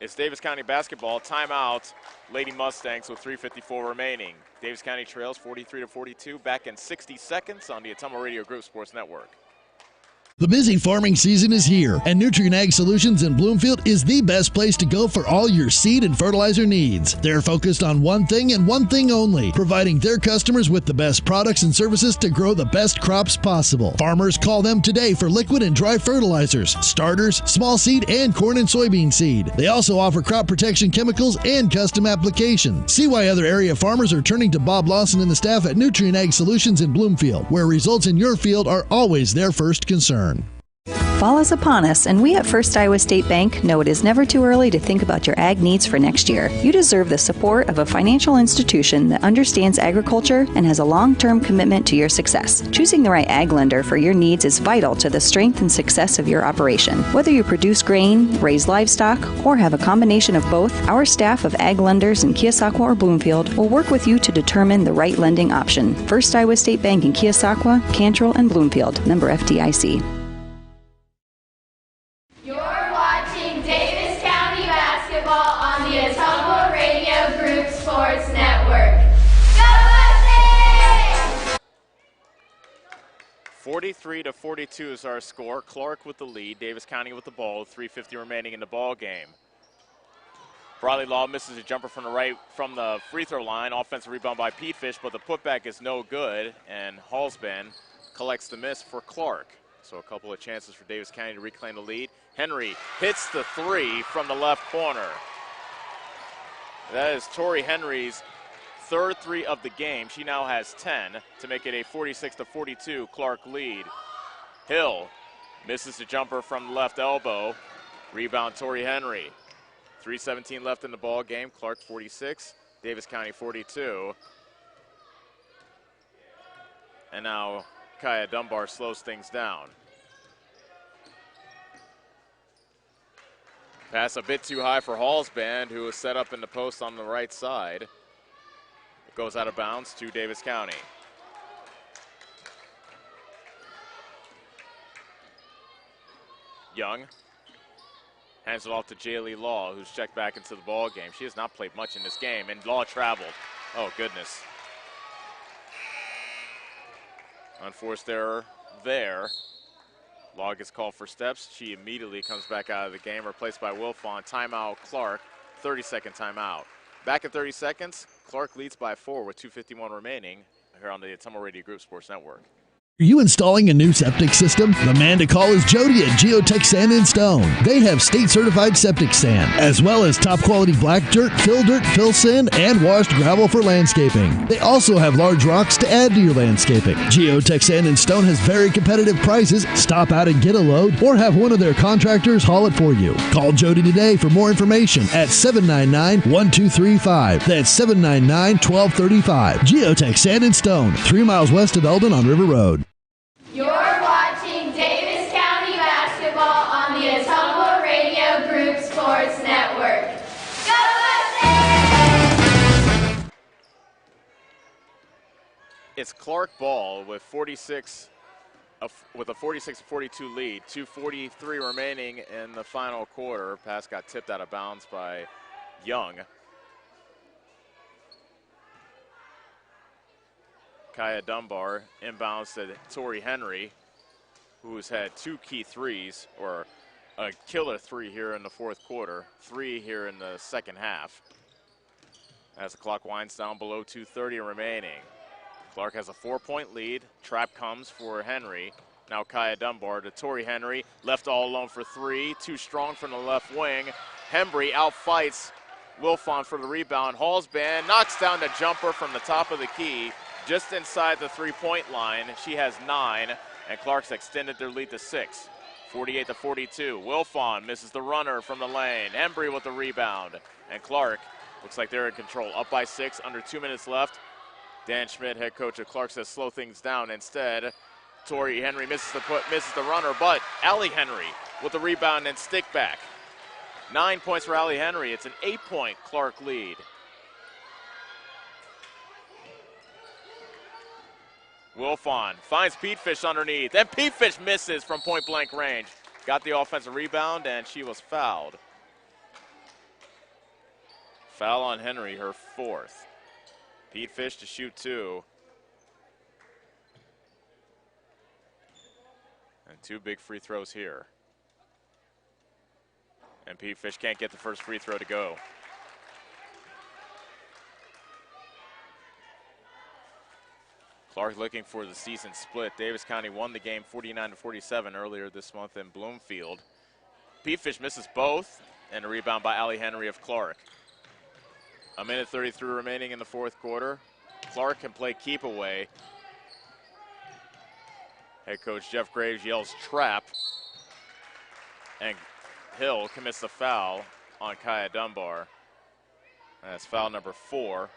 It's Davis County basketball. Timeout, Lady Mustangs with 3:54 remaining. Davis County trails 43-42. Back in 60 seconds on the Atomo Radio Group Sports Network. The busy farming season is here, and Nutrien Ag Solutions in Bloomfield is the best place to go for all your seed and fertilizer needs. They're focused on one thing and one thing only, providing their customers with the best products and services to grow the best crops possible. Farmers call them today for liquid and dry fertilizers, starters, small seed, and corn and soybean seed. They also offer crop protection chemicals and custom application. See why other area farmers are turning to Bob Lawson and the staff at Nutrien Ag Solutions in Bloomfield, where results in your field are always their first concern. Fall is upon us, and we at First Iowa State Bank know it is never too early to think about your ag needs for next year. You deserve the support of a financial institution that understands agriculture and has a long-term commitment to your success. Choosing the right ag lender for your needs is vital to the strength and success of your operation. Whether you produce grain, raise livestock, or have a combination of both, our staff of ag lenders in Keosauqua or Bloomfield will work with you to determine the right lending option. First Iowa State Bank in Keosauqua, Cantrell, and Bloomfield. Member FDIC. On the Atomo Radio Group Sports Network. Go Mustangs! 43-42 is our score. Clarke with the lead. Davis County with the ball. 3:50 remaining in the ball game. Briley Law misses a jumper from the right from the free throw line. Offensive rebound by Petefish, but the putback is no good. And Hallsban collects the miss for Clarke. So a couple of chances for Davis County to reclaim the lead. Henry hits the three from the left corner. That is Tori Henry's third three of the game. She now has 10 to make it a 46-42 Clarke lead. Hill misses the jumper from the left elbow. Rebound Tori Henry. 3:17 left in the ball game. Clarke 46, Davis County 42. And now Kaya Dunbar slows things down. Pass a bit too high for Hallsband, who is set up in the post on the right side. It goes out of bounds to Davis County. Young hands it off to Jaylee Law, who's checked back into the ball game. She has not played much in this game, and Law traveled. Oh, goodness. Unforced error there. Law gets called for steps. She immediately comes back out of the game, replaced by Wilfon. Timeout, Clarke. 30-second timeout. Back in 30 seconds, Clarke leads by 4 with 2:51 remaining here on the Atomo Radio Group Sports Network. Are you installing a new septic system? The man to call is Jody at Geotech Sand and Stone. They have state-certified septic sand, as well as top-quality black dirt, fill sand, and washed gravel for landscaping. They also have large rocks to add to your landscaping. Geotech Sand and Stone has very competitive prices. Stop out and get a load, or have one of their contractors haul it for you. Call Jody today for more information at 799-1235. That's 799-1235. Geotech Sand and Stone, 3 miles west of Eldon on River Road. You're watching Davis County basketball on the Ottumwa Radio Group Sports Network. Go Mustangs! It's Clarke ball with a 46-42 lead. 2:43 remaining in the final quarter. Pass got tipped out of bounds by Young. Kaya Dunbar inbounds to Tori Henry, who's had 2 key threes, or a killer 3 here in the fourth quarter, 3 here in the second half. As the clock winds down below 2:30 remaining. Clarke has a 4-point lead. Trap comes for Henry. Now Kaya Dunbar to Tori Henry, left all alone for 3, too strong from the left wing. Hembry outfights Wilfon for the rebound. Hallsband knocks down the jumper from the top of the key. Just inside the 3-point line. She has 9, and Clarke's extended their lead to 6. 48-42. Wilfon misses the runner from the lane. Hembry with the rebound. And Clarke looks like they're in control. Up by 6, under 2 minutes left. Dan Schmidt, head coach of Clarke, says slow things down. Instead, Tori Henry misses the runner, but Allie Henry with the rebound and stick back. 9 points for Allie Henry. It's an 8-point Clarke lead. Wilfon finds Pete Fish underneath, and Pete Fish misses from point-blank range. Got the offensive rebound, and she was fouled. Foul on Henry, her 4th. Pete Fish to shoot 2. And 2 big free throws here. And Pete Fish can't get the first free throw to go. Clarke looking for the season split. Davis County won the game 49-47 earlier this month in Bloomfield. Pete Fish misses both, and a rebound by Allie Henry of Clarke. 1:33 remaining in the fourth quarter. Clarke can play keep away. Head coach Jeff Graves yells trap, and Hill commits the foul on Kaya Dunbar. And that's foul number 4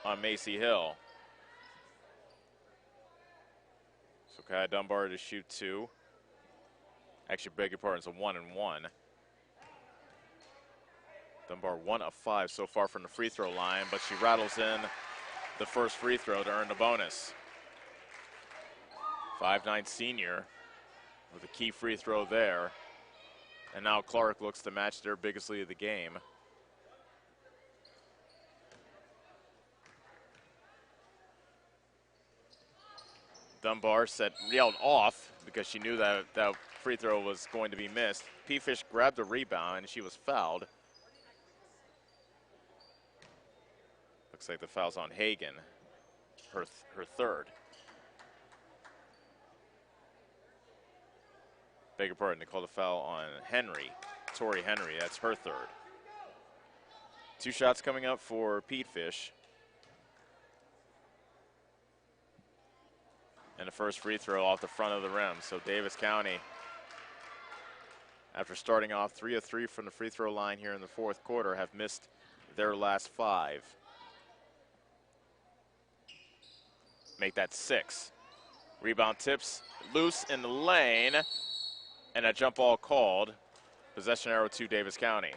on Macy Hill. So Kaya Dunbar to shoot 2. Actually, beg your pardon, it's a 1-and-1. Dunbar 1 of 5 so far from the free throw line, but she rattles in the first free throw to earn the bonus. 5'9" senior with a key free throw there. And now Clarke looks to match their biggest lead of the game. Dunbar yelled off because she knew that that free throw was going to be missed. P. Fish grabbed the rebound and she was fouled. Looks like the foul's on Hagan, her 3rd. Beg your pardon, they called a foul on Henry, Tori Henry, that's her 3rd. 2 shots coming up for Pete Fish. And the first free throw off the front of the rim. So Davis County, after starting off 3 of 3 from the free throw line here in the fourth quarter, have missed their last 5. Make that 6. Rebound tips loose in the lane, and a jump ball called. Possession arrow to Davis County.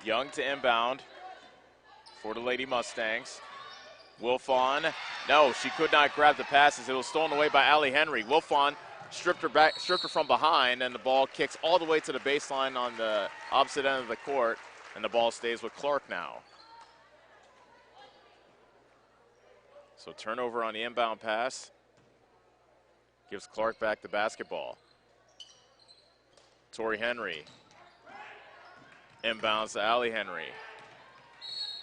Young to inbound for the Lady Mustangs. Wilfon, no, she could not grab the passes. It was stolen away by Allie Henry. Wilfon stripped her from behind, and the ball kicks all the way to the baseline on the opposite end of the court, and the ball stays with Clarke now. So turnover on the inbound pass gives Clarke back the basketball. Tori Henry Inbounds to Allie Henry.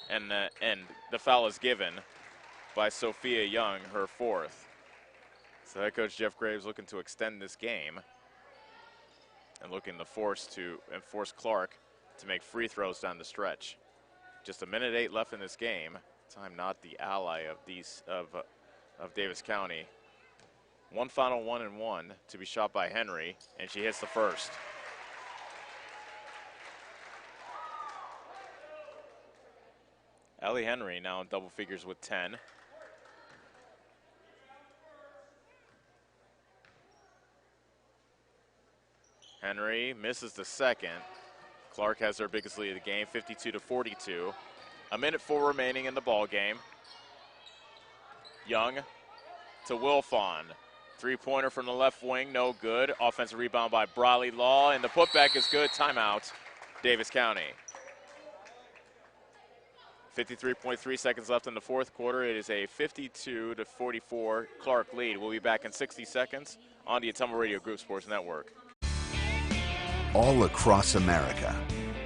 And the foul is given by Sophia Young, her fourth. So head coach Jeff Graves looking to extend this game and looking to force Clarke to make free throws down the stretch. Just 1:08 left in this game. Time not the ally of Davis County. One final 1-and-1 to be shot by Henry, and she hits the first. Allie Henry now in double figures with 10. Henry misses the second. Clarke has their biggest lead of the game, 52-42. 1:04 remaining in the ball game. Young to Wilfon. Three-pointer from the left wing, no good. Offensive rebound by Briley Law, and the putback is good. Timeout, Davis County. 53.3 seconds left in the fourth quarter. It is a 52-44 Clarke lead. We'll be back in 60 seconds on the Ottumwa Radio Group Sports Network. All across America,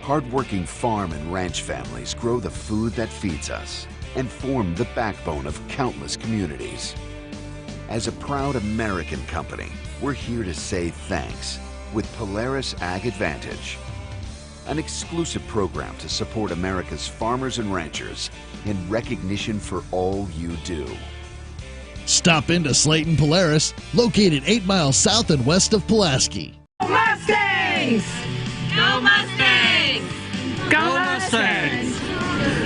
hardworking farm and ranch families grow the food that feeds us and form the backbone of countless communities. As a proud American company, we're here to say thanks with Polaris Ag Advantage, an exclusive program to support America's farmers and ranchers in recognition for all you do. Stop into Slayton Polaris, located 8 miles south and west of Pulaski. Mustangs! Go Mustangs! Go Mustangs!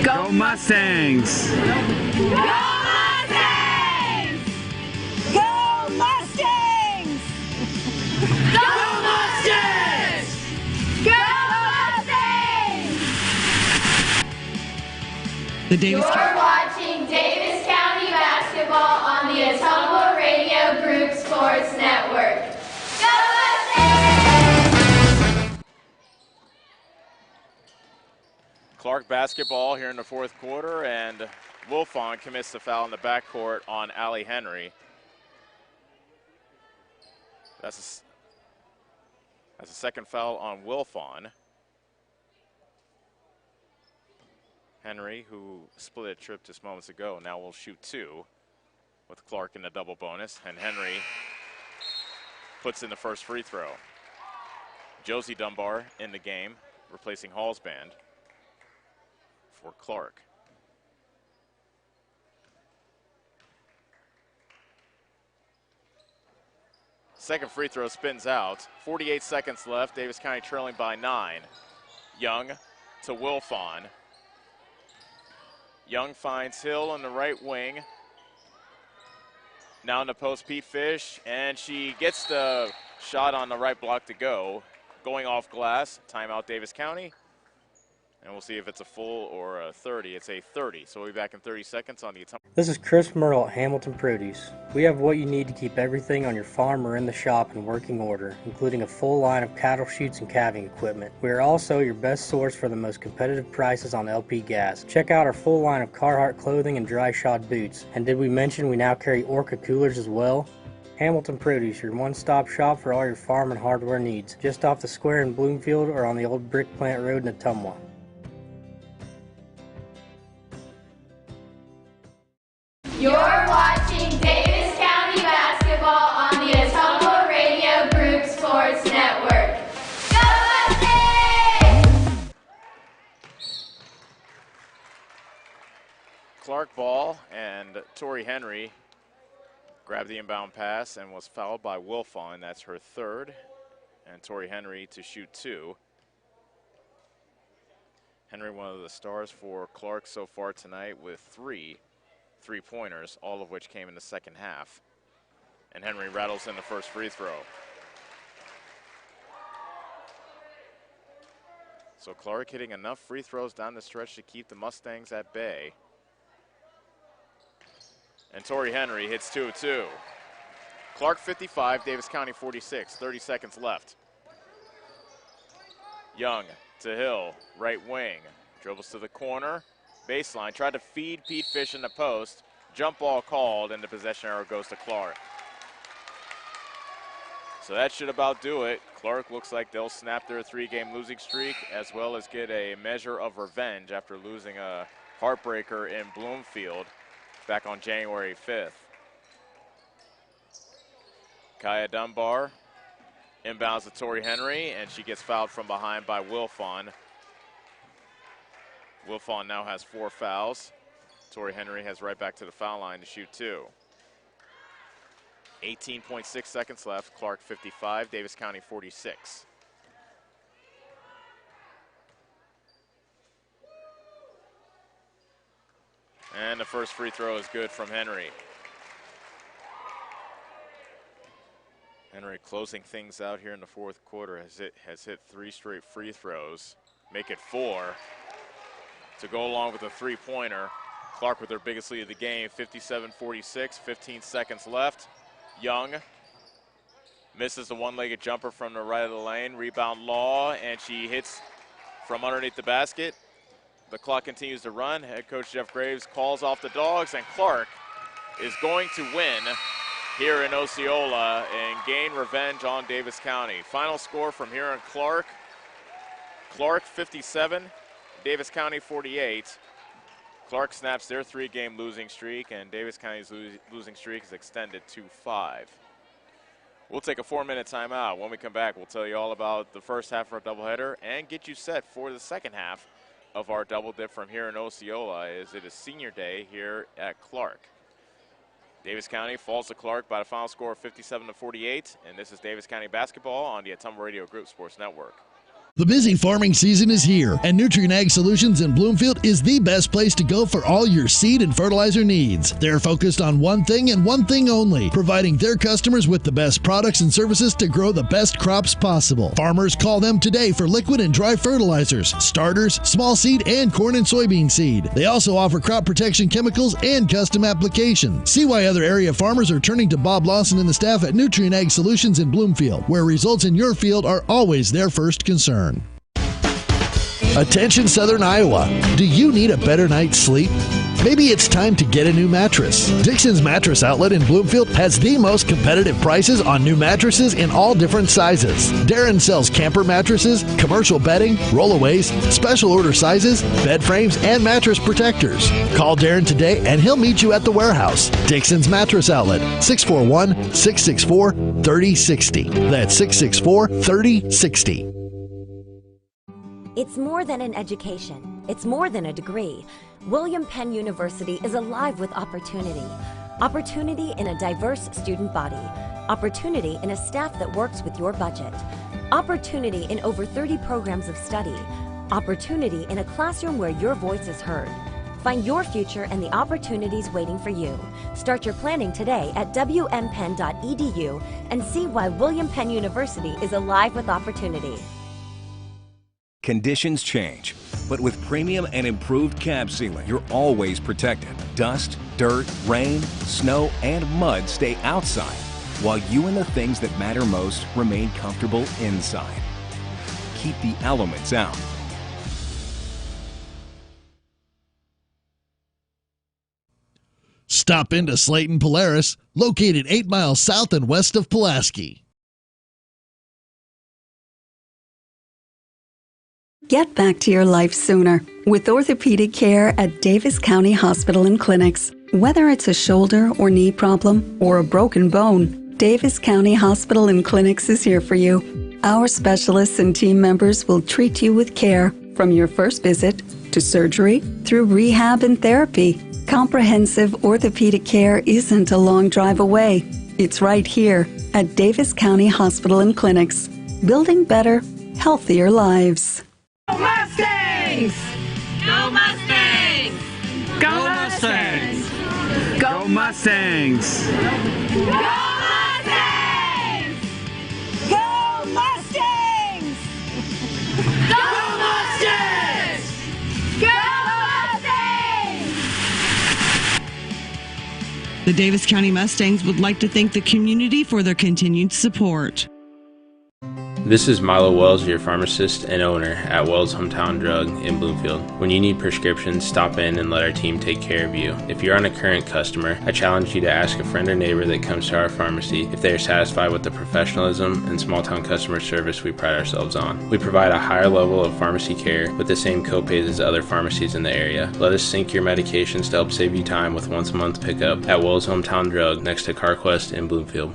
Go Mustangs! Go Mustangs! Go Mustangs! Go Mustangs! Go Mustangs! The Davis You're watching Davis County basketball on the Ottumwa Radio Group Sports Network. Go Mustangs! Clarke basketball here in the fourth quarter, and Wilfon commits the foul in the backcourt on Allie Henry. That's a second foul on Wilfon. Henry, who split a trip just moments ago, now will shoot two with Clarke in the double bonus, and Henry puts in the first free throw. Josie Dunbar in the game, replacing Hallsband for Clarke. Second free throw spins out. 48 seconds left. Davis County trailing by 9. Young to Wilfon. Young finds Hill on the right wing. Now in the post, Pete Fish, and she gets the shot on the right block to go. Going off glass. Timeout Davis County. And we'll see if it's a full or a 30. It's a 30, so we'll be back in 30 seconds on the Ottumwa. This is Chris Merle at Hamilton Produce. We have what you need to keep everything on your farm or in the shop in working order, including a full line of cattle chutes and calving equipment. We are also your best source for the most competitive prices on LP gas. Check out our full line of Carhartt clothing and dry shod boots. And did we mention we now carry Orca coolers as well? Hamilton Produce, your one-stop shop for all your farm and hardware needs. Just off the square in Bloomfield or on the old Brick Plant Road in Ottumwa. You're watching Davis County basketball on the Ottumwa Radio Group Sports Network. Go Mustangs! Clarke ball, and Tori Henry grabbed the inbound pass and was fouled by Wilfon. That's her third. And Tori Henry to shoot two. Henry, one of the stars for Clarke so far tonight, with three-pointers, all of which came in the second half. And Henry rattles in the first free throw. So Clarke hitting enough free throws down the stretch to keep the Mustangs at bay. And Tori Henry hits 2-2. Clarke 55, Davis County 46, 30 seconds left. Young to Hill, right wing, dribbles to the corner, baseline, tried to feed Pete Fish in the post, jump ball called, and the possession arrow goes to Clarke. So that should about do it. Clarke looks like they'll snap their 3-game losing streak as well as get a measure of revenge after losing a heartbreaker in Bloomfield back on January 5th. Kaya Dunbar inbounds to Tori Henry, and she gets fouled from behind by Wilfon. Wilfon now has 4 fouls. Tori Henry has right back to the foul line to shoot 2. 18.6 seconds left. Clarke 55, Davis County 46. And the first free throw is good from Henry. Henry closing things out here in the fourth quarter has hit 3 straight free throws, make it 4 to go along with a 3-pointer. Clarke with their biggest lead of the game, 57-46, 15 seconds left. Young misses the one-legged jumper from the right of the lane. Rebound Law, and she hits from underneath the basket. The clock continues to run. Head coach Jeff Graves calls off the Dogs, and Clarke is going to win here in Osceola and gain revenge on Davis County. Final score from here in Clarke. Clarke 57, Davis County 48. Clarke snaps their 3-game losing streak, and Davis County's losing streak is extended to 5. We'll take a 4-minute timeout. When we come back, we'll tell you all about the first half of our doubleheader and get you set for the second half of our double dip from here in Osceola, as it is senior day here at Clarke. Davis County falls to Clarke by the final score of 57-48, and this is Davis County basketball on the Ottumwa Radio Group Sports Network. The busy farming season is here, and Nutrient Ag Solutions in Bloomfield is the best place to go for all your seed and fertilizer needs. They're focused on one thing and one thing only, providing their customers with the best products and services to grow the best crops possible. Farmers call them today for liquid and dry fertilizers, starters, small seed, and corn and soybean seed. They also offer crop protection chemicals and custom applications. See why other area farmers are turning to Bob Lawson and the staff at Nutrient Ag Solutions in Bloomfield, where results in your field are always their first concern. Attention Southern Iowa, do you need a better night's sleep? Maybe it's time to get a new mattress. Dixon's Mattress Outlet in Bloomfield has the most competitive prices on new mattresses in all different sizes. Darren sells camper mattresses, commercial bedding, rollaways, special order sizes, bed frames, and mattress protectors. Call Darren today and he'll meet you at the warehouse. Dixon's Mattress Outlet, 641-664-3060. That's 664-3060. It's more than an education. It's more than a degree. William Penn University is alive with opportunity. Opportunity in a diverse student body. Opportunity in a staff that works with your budget. Opportunity in over 30 programs of study. Opportunity in a classroom where your voice is heard. Find your future and the opportunities waiting for you. Start your planning today at wmpenn.edu and see why William Penn University is alive with opportunity. Conditions change, but with premium and improved cab sealing, you're always protected. Dust, dirt, rain, snow, and mud stay outside, while you and the things that matter most remain comfortable inside. Keep the elements out. Stop into Slayton Polaris, located 8 miles south and west of Pulaski. Get back to your life sooner with orthopedic care at Davis County Hospital and Clinics. Whether it's a shoulder or knee problem or a broken bone, Davis County Hospital and Clinics is here for you. Our specialists and team members will treat you with care from your first visit to surgery through rehab and therapy. Comprehensive orthopedic care isn't a long drive away. It's right here at Davis County Hospital and Clinics, building better, healthier lives. Go Mustangs! Go Mustangs! Go Mustangs! Go Mustangs! Go Mustangs! Go Mustangs! Go Mustangs! Go Mustangs! The Davis County Mustangs would like to thank the community for their continued support. This is Milo Wells, your pharmacist and owner at Wells Hometown Drug in Bloomfield. When you need prescriptions, stop in and let our team take care of you. If you're a current customer, I challenge you to ask a friend or neighbor that comes to our pharmacy if they are satisfied with the professionalism and small-town customer service we pride ourselves on. We provide a higher level of pharmacy care with the same copays as other pharmacies in the area. Let us sync your medications to help save you time with once-a-month pickup at Wells Hometown Drug next to CarQuest in Bloomfield.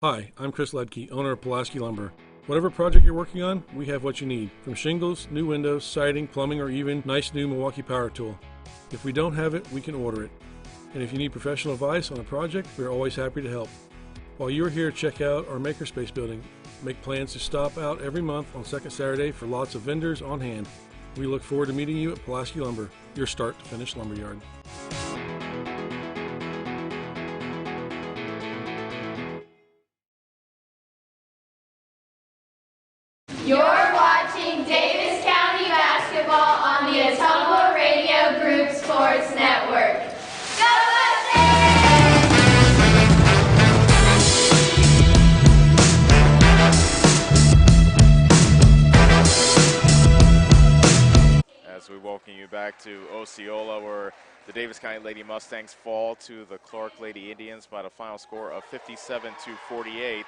Hi, I'm Chris Ledke, owner of Pulaski Lumber. Whatever project you're working on, we have what you need. From shingles, new windows, siding, plumbing, or even nice new Milwaukee power tool. If we don't have it, we can order it. And if you need professional advice on a project, we're always happy to help. While you're here, check out our Makerspace building. Make plans to stop out every month on second Saturday for lots of vendors on hand. We look forward to meeting you at Pulaski Lumber, your start-to-finish lumberyard. You're watching Davis County basketball on the Ottumwa Radio Group Sports Network. Go Mustangs! As we welcome you back to Osceola, where the Davis County Lady Mustangs fall to the Clarke Lady Indians by the final score of 57-48.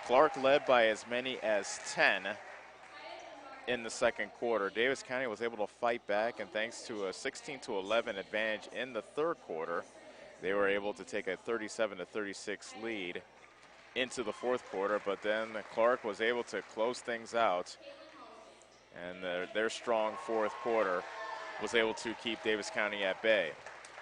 Clarke led by as many as 10 in the second quarter. Davis County was able to fight back, and thanks to a 16-11 advantage in the third quarter, they were able to take a 37-36 lead into the fourth quarter, but then Clarke was able to close things out, and their strong fourth quarter was able to keep Davis County at bay.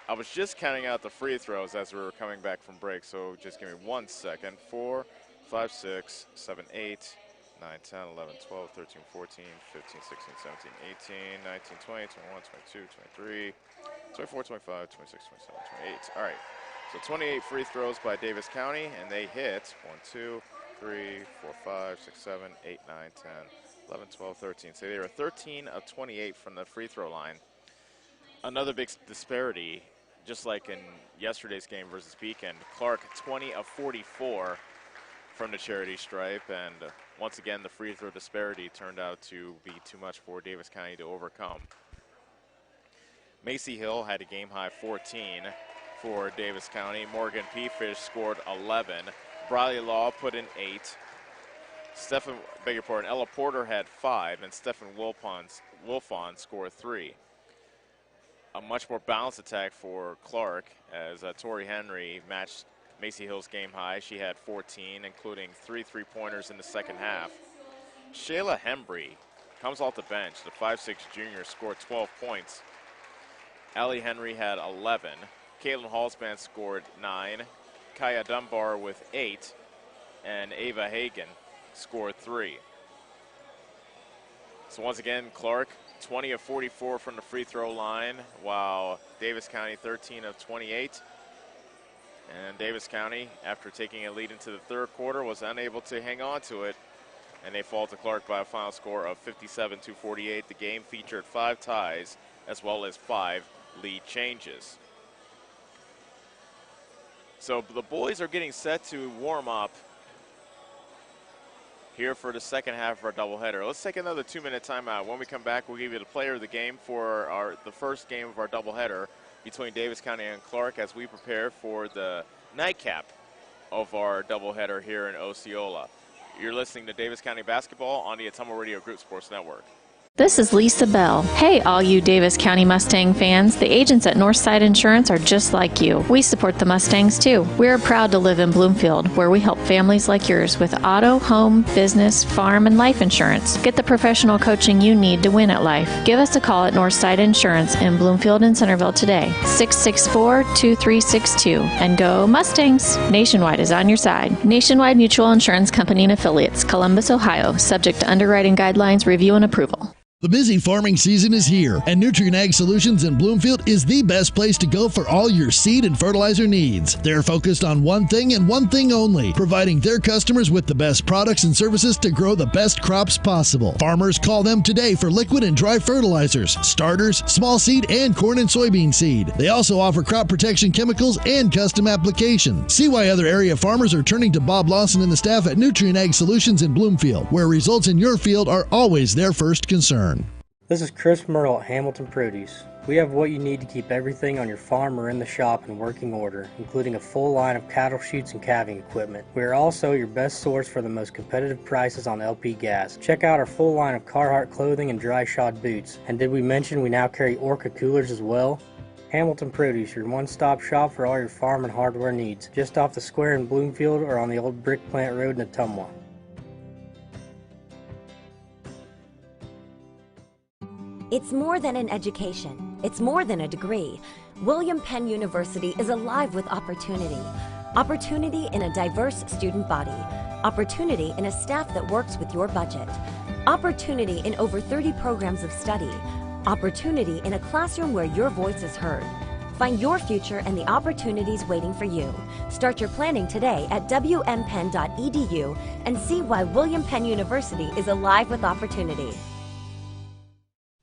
I was just counting out the free throws as we were coming back from break, so just give me 1 second. 4, 5, 6, 7, 8, 9, 10, 11, 12, 13, 14, 15, 16, 17, 18, 19, 20, 21, 22, 23, 24, 25, 26, 27, 28. All right, so 28 free throws by Davis County, and they hit 1, 2, 3, 4, 5, 6, 7, 8, 9, 10, 11, 12, 13. So they were 13 of 28 from the free throw line. Another big disparity, just like in yesterday's game versus Beacon. Clarke 20 of 44 from the charity stripe, and once again the free throw disparity turned out to be too much for Davis County to overcome. Macy Hill had a game high 14 for Davis County. Morgan Peafish scored 11. Briley Law put in 8. Ella Porter had 5, and Stephen Wolfon scored 3. A much more balanced attack for Clarke, as Tori Henry matched Macy Hill's game high. She had 14, including 3 3-pointers in the second half. Shayla Hembry comes off the bench. The 5'6" junior scored 12 points. Allie Henry had 11. Caitlin Halsband scored 9. Kaya Dunbar with 8. And Ava Hagen scored 3. So once again, Clarke 20 of 44 from the free throw line, while Davis County 13 of 28. And Davis County, after taking a lead into the third quarter, was unable to hang on to it, and they fall to Clarke by a final score of 57-48. The game featured 5 ties as well as 5 lead changes. So the boys are getting set to warm up here for the second half of our doubleheader. Let's take another 2-minute timeout. When we come back, we'll give you the player of the game for the first game of our doubleheader between Davis County and Clarke as we prepare for the nightcap of our doubleheader here in Osceola. You're listening to Davis County Basketball on the Ottumwa Radio Group Sports Network. This is Lisa Bell. Hey, all you Davis County Mustang fans. The agents at Northside Insurance are just like you. We support the Mustangs, too. We're proud to live in Bloomfield, where we help families like yours with auto, home, business, farm, and life insurance. Get the professional coaching you need to win at life. Give us a call at Northside Insurance in Bloomfield and Centerville today, 664-2362. And go Mustangs! Nationwide is on your side. Nationwide Mutual Insurance Company and Affiliates, Columbus, Ohio, subject to underwriting guidelines, review, and approval. The busy farming season is here, and Nutrien Ag Solutions in Bloomfield is the best place to go for all your seed and fertilizer needs. They're focused on one thing and one thing only, providing their customers with the best products and services to grow the best crops possible. Farmers call them today for liquid and dry fertilizers, starters, small seed, and corn and soybean seed. They also offer crop protection chemicals and custom application. See why other area farmers are turning to Bob Lawson and the staff at Nutrien Ag Solutions in Bloomfield, where results in your field are always their first concern. This is Chris Myrtle at Hamilton Produce. We have what you need to keep everything on your farm or in the shop in working order, including a full line of cattle chutes and calving equipment. We are also your best source for the most competitive prices on LP gas. Check out our full line of Carhartt clothing and dry shod boots. And did we mention we now carry Orca coolers as well? Hamilton Produce, your one-stop shop for all your farm and hardware needs, just off the square in Bloomfield or on the old Brick Plant Road in Ottumwa. It's more than an education. It's more than a degree. William Penn University is alive with opportunity. Opportunity in a diverse student body. Opportunity in a staff that works with your budget. Opportunity in over 30 programs of study. Opportunity in a classroom where your voice is heard. Find your future and the opportunities waiting for you. Start your planning today at wmpenn.edu and see why William Penn University is alive with opportunity.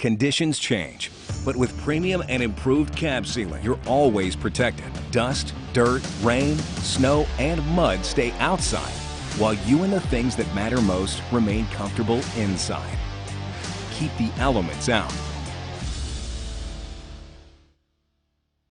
Conditions change, but with premium and improved cab sealing, you're always protected. Dust, dirt, rain, snow, and mud stay outside, while you and the things that matter most remain comfortable inside. Keep the elements out